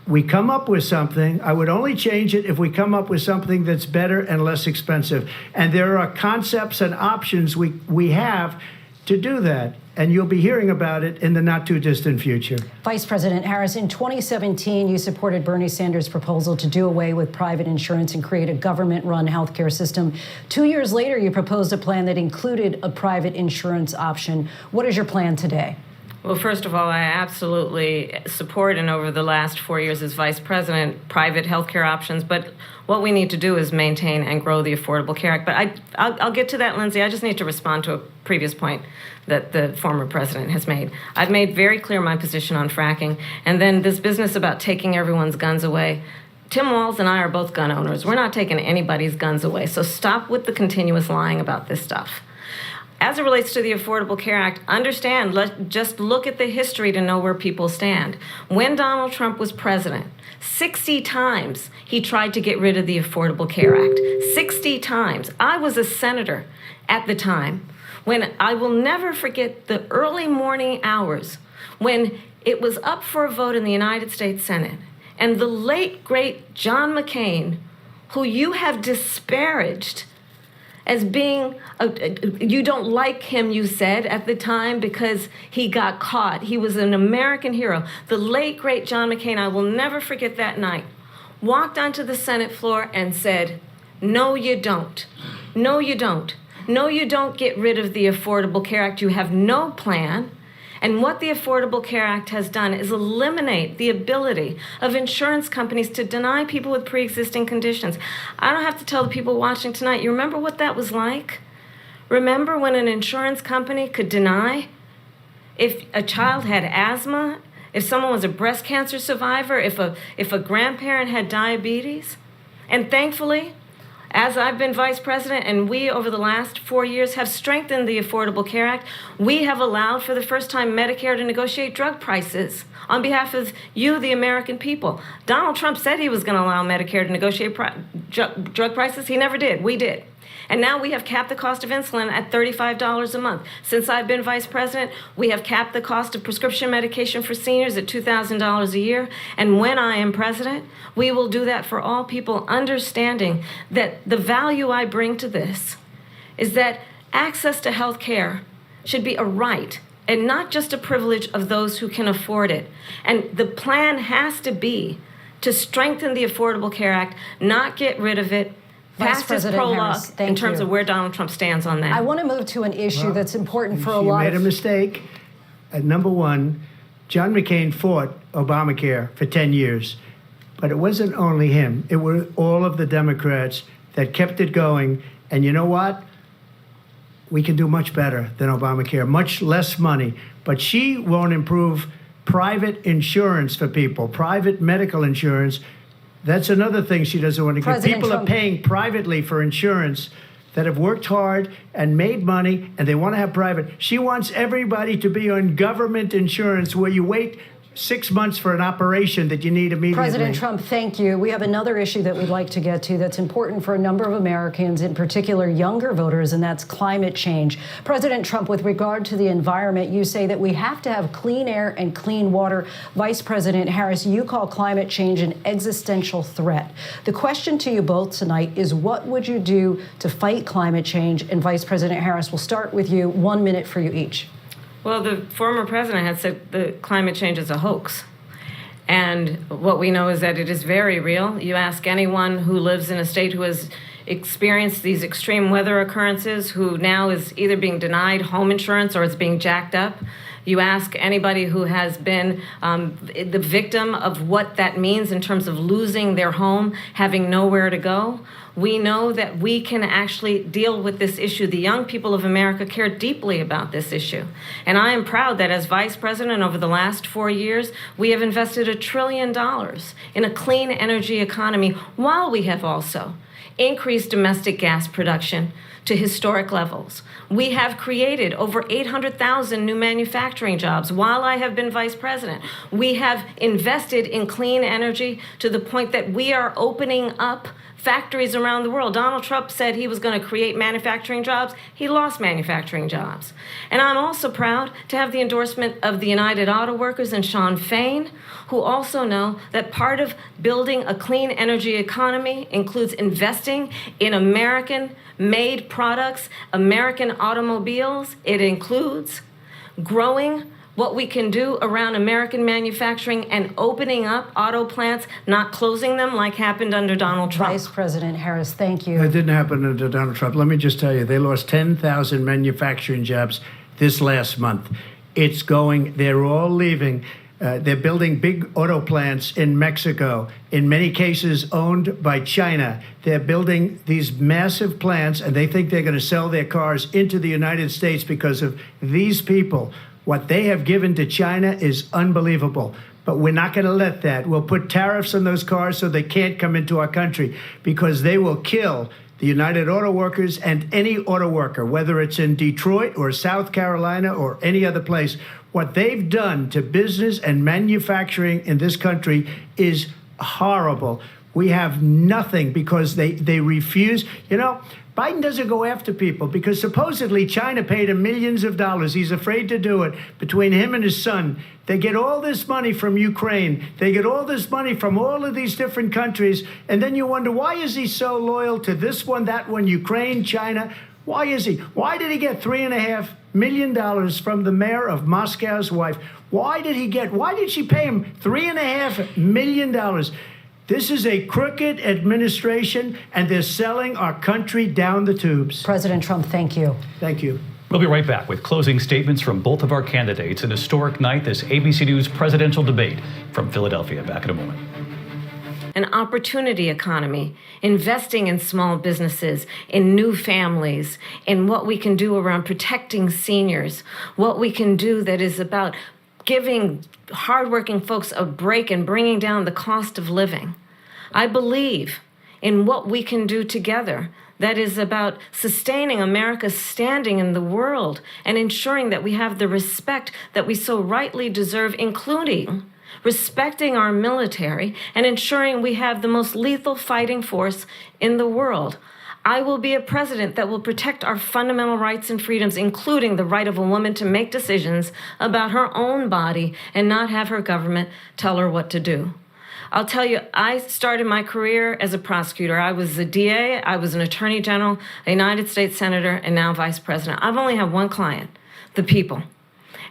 we come up with something. I would only change it if we come up with something that's better and less expensive. And there are concepts and options we have to do that. And you'll be hearing about it in the not too distant future. Vice President Harris, in 2017, you supported Bernie Sanders' proposal to do away with private insurance and create a government-run healthcare system. 2 years later, you proposed a plan that included a private insurance option. What is your plan today? Well, first of all, I absolutely support, and over the last 4 years as vice president, private healthcare options. But what we need to do is maintain and grow the Affordable Care Act. But I'll get to that, Lindsay. I just need to respond to a previous point that the former president has made. I've made very clear my position on fracking. And then this business about taking everyone's guns away. Tim Walz and I are both gun owners. We're not taking anybody's guns away. So stop with the continuous lying about this stuff. As it relates to the Affordable Care Act, just look at the history to know where people stand. When Donald Trump was president, 60 times he tried to get rid of the Affordable Care Act. 60 times. I was a senator at the time when I will never forget the early morning hours when it was up for a vote in the United States Senate. And the late, great John McCain, who you have disparaged as being, you don't like him, you said at the time, because he got caught. He was an American hero. The late, great John McCain, I will never forget that night, walked onto the Senate floor and said, no, you don't. No, you don't. No, you don't get rid of the Affordable Care Act. You have no plan. And what the Affordable Care Act has done is eliminate the ability of insurance companies to deny people with pre-existing conditions. I don't have to tell the people watching tonight, you remember what that was like? Remember when an insurance company could deny if a child had asthma, if someone was a breast cancer survivor, if a grandparent had diabetes? And thankfully, as I've been vice president, and we over the last 4 years have strengthened the Affordable Care Act, we have allowed for the first time Medicare to negotiate drug prices on behalf of you, the American people. Donald Trump said he was going to allow Medicare to negotiate drug prices. He never did. We did. And now we have capped the cost of insulin at $35 a month. Since I've been vice president, we have capped the cost of prescription medication for seniors at $2,000 a year. And when I am president, we will do that for all people, understanding that the value I bring to this is that access to health care should be a right and not just a privilege of those who can afford it. And the plan has to be to strengthen the Affordable Care Act, not get rid of it, Vice President prologue Harris, thank in terms you. of where Donald Trump stands on that. I want to move to an issue that's important for a You lot made a of... mistake. Number one, John McCain fought Obamacare for 10 years. But it wasn't only him. It were all of the Democrats that kept it going. And you know what? We can do much better than Obamacare, much less money. But she won't improve private insurance for people, private medical insurance. That's another thing she doesn't want to give. People are paying privately for insurance that have worked hard and made money, and they want to have private. She wants everybody to be on government insurance where you wait 6 months for an operation that you need immediately. President Trump, thank you. We have another issue that we'd like to get to that's important for a number of Americans, in particular younger voters, and that's climate change. President Trump, with regard to the environment, you say that we have to have clean air and clean water. Vice President Harris, you call climate change an existential threat. The question to you both tonight is, what would you do to fight climate change? And Vice President Harris, we'll start with you. 1 minute for you each. Well, the former president had said that climate change is a hoax. And what we know is that it is very real. You ask anyone who lives in a state who has experienced these extreme weather occurrences, who now is either being denied home insurance or it's being jacked up. You ask anybody who has been the victim of what that means in terms of losing their home, having nowhere to go. We know that we can actually deal with this issue. The young people of America care deeply about this issue. And I am proud that as vice president over the last 4 years, we have invested $1 trillion in a clean energy economy, while we have also increased domestic gas production to historic levels. We have created over 800,000 new manufacturing jobs while I have been vice president. We have invested in clean energy to the point that we are opening up factories around the world. Donald Trump said he was going to create manufacturing jobs. He lost manufacturing jobs. And I'm also proud to have the endorsement of the United Auto Workers and Sean Fain, who also know that part of building a clean energy economy includes investing in American-made products, American automobiles. It includes growing what we can do around American manufacturing and opening up auto plants, not closing them like happened under Donald Trump. Vice President Harris, thank you. It didn't happen under Donald Trump. Let me just tell you, they lost 10,000 manufacturing jobs this last month. They're all leaving. They're building big auto plants in Mexico, in many cases owned by China. They're building these massive plants, and they think they're going to sell their cars into the United States because of these people. What they have given to China is unbelievable. But we're not going to let that. We'll put tariffs on those cars so they can't come into our country, because they will kill the United Auto Workers and any auto worker, whether it's in Detroit or South Carolina or any other place. What they've done to business and manufacturing in this country is horrible. We have nothing because they refuse. You know, Biden doesn't go after people because supposedly China paid him millions of dollars. He's afraid to do it. Between him and his son, they get all this money from Ukraine. They get all this money from all of these different countries. And then you wonder, why is he so loyal to this one, that one, Ukraine, China? Why is he? Why did he get $3.5 million from the mayor of Moscow's wife? Why did she pay him $3.5 million? This is a crooked administration, and they're selling our country down the tubes. President Trump, thank you. Thank you. We'll be right back with closing statements from both of our candidates. An historic night, this ABC News presidential debate from Philadelphia. Back in a moment. An opportunity economy, investing in small businesses, in new families, in what we can do around protecting seniors, what we can do that is about giving hardworking folks a break and bringing down the cost of living. I believe in what we can do together that is about sustaining America's standing in the world and ensuring that we have the respect that we so rightly deserve, including respecting our military and ensuring we have the most lethal fighting force in the world. I will be a president that will protect our fundamental rights and freedoms, including the right of a woman to make decisions about her own body and not have her government tell her what to do. I'll tell you, I started my career as a prosecutor. I was a DA, I was an attorney general, a United States senator, and now vice president. I've only had one client, the people.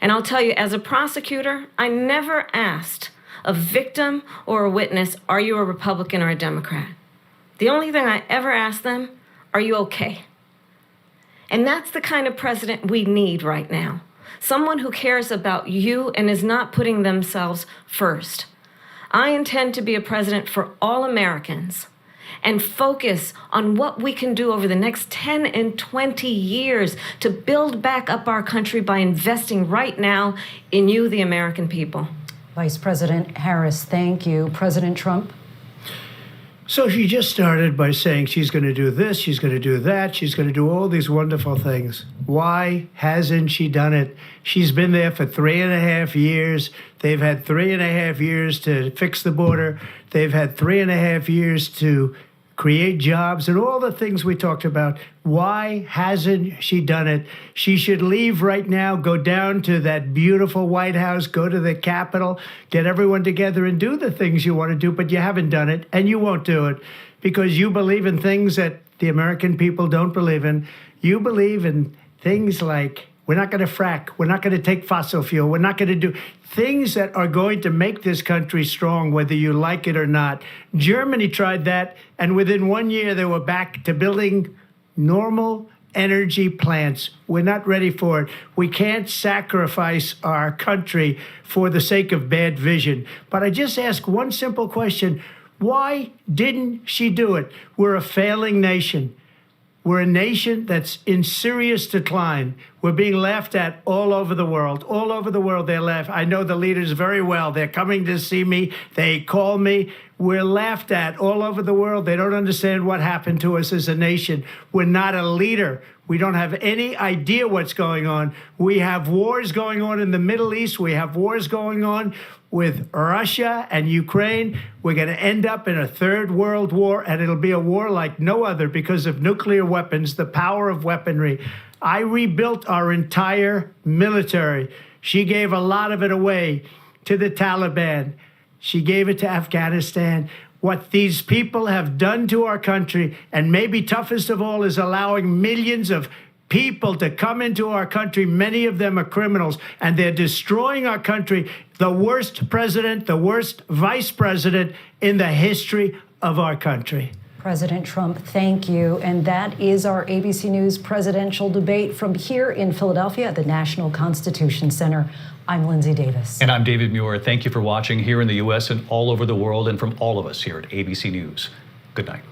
And I'll tell you, as a prosecutor, I never asked a victim or a witness, are you a Republican or a Democrat? The only thing I ever asked them, are you okay? And that's the kind of president we need right now. Someone who cares about you and is not putting themselves first. I intend to be a president for all Americans and focus on what we can do over the next 10 and 20 years to build back up our country by investing right now in you, the American people. Vice President Harris, thank you. President Trump? So she just started by saying she's going to do this, she's going to do that, she's going to do all these wonderful things. Why hasn't she done it? She's been there for 3.5 years. They've had 3.5 years to fix the border. They've had 3.5 years to create jobs and all the things we talked about. Why hasn't she done it? She should leave right now, go down to that beautiful White House, go to the Capitol, get everyone together and do the things you want to do, but you haven't done it and you won't do it because you believe in things that the American people don't believe in. You believe in things like we're not going to frack. We're not going to take fossil fuel. We're not going to do things that are going to make this country strong, whether you like it or not. Germany tried that, and within 1 year, they were back to building normal energy plants. We're not ready for it. We can't sacrifice our country for the sake of bad vision. But I just ask one simple question. Why didn't she do it? We're a failing nation. We're a nation that's in serious decline. We're being laughed at all over the world. All over the world, they laugh. I know the leaders very well. They're coming to see me. They call me. We're laughed at all over the world. They don't understand what happened to us as a nation. We're not a leader. We don't have any idea what's going on. We have wars going on in the Middle East. We have wars going on with Russia and Ukraine. We're going to end up in a third world war, and it'll be a war like no other because of nuclear weapons, the power of weaponry. I rebuilt our entire military. She gave a lot of it away to the Taliban. She gave it to Afghanistan. What these people have done to our country, and maybe toughest of all, is allowing millions of people to come into our country. Many of them are criminals, and they're destroying our country. The worst president, the worst vice president in the history of our country. President Trump, thank you. And that is our ABC News presidential debate from here in Philadelphia at the National Constitution Center. I'm Lindsay Davis. And I'm David Muir. Thank you for watching here in the U.S. and all over the world, and from all of us here at ABC News. Good night.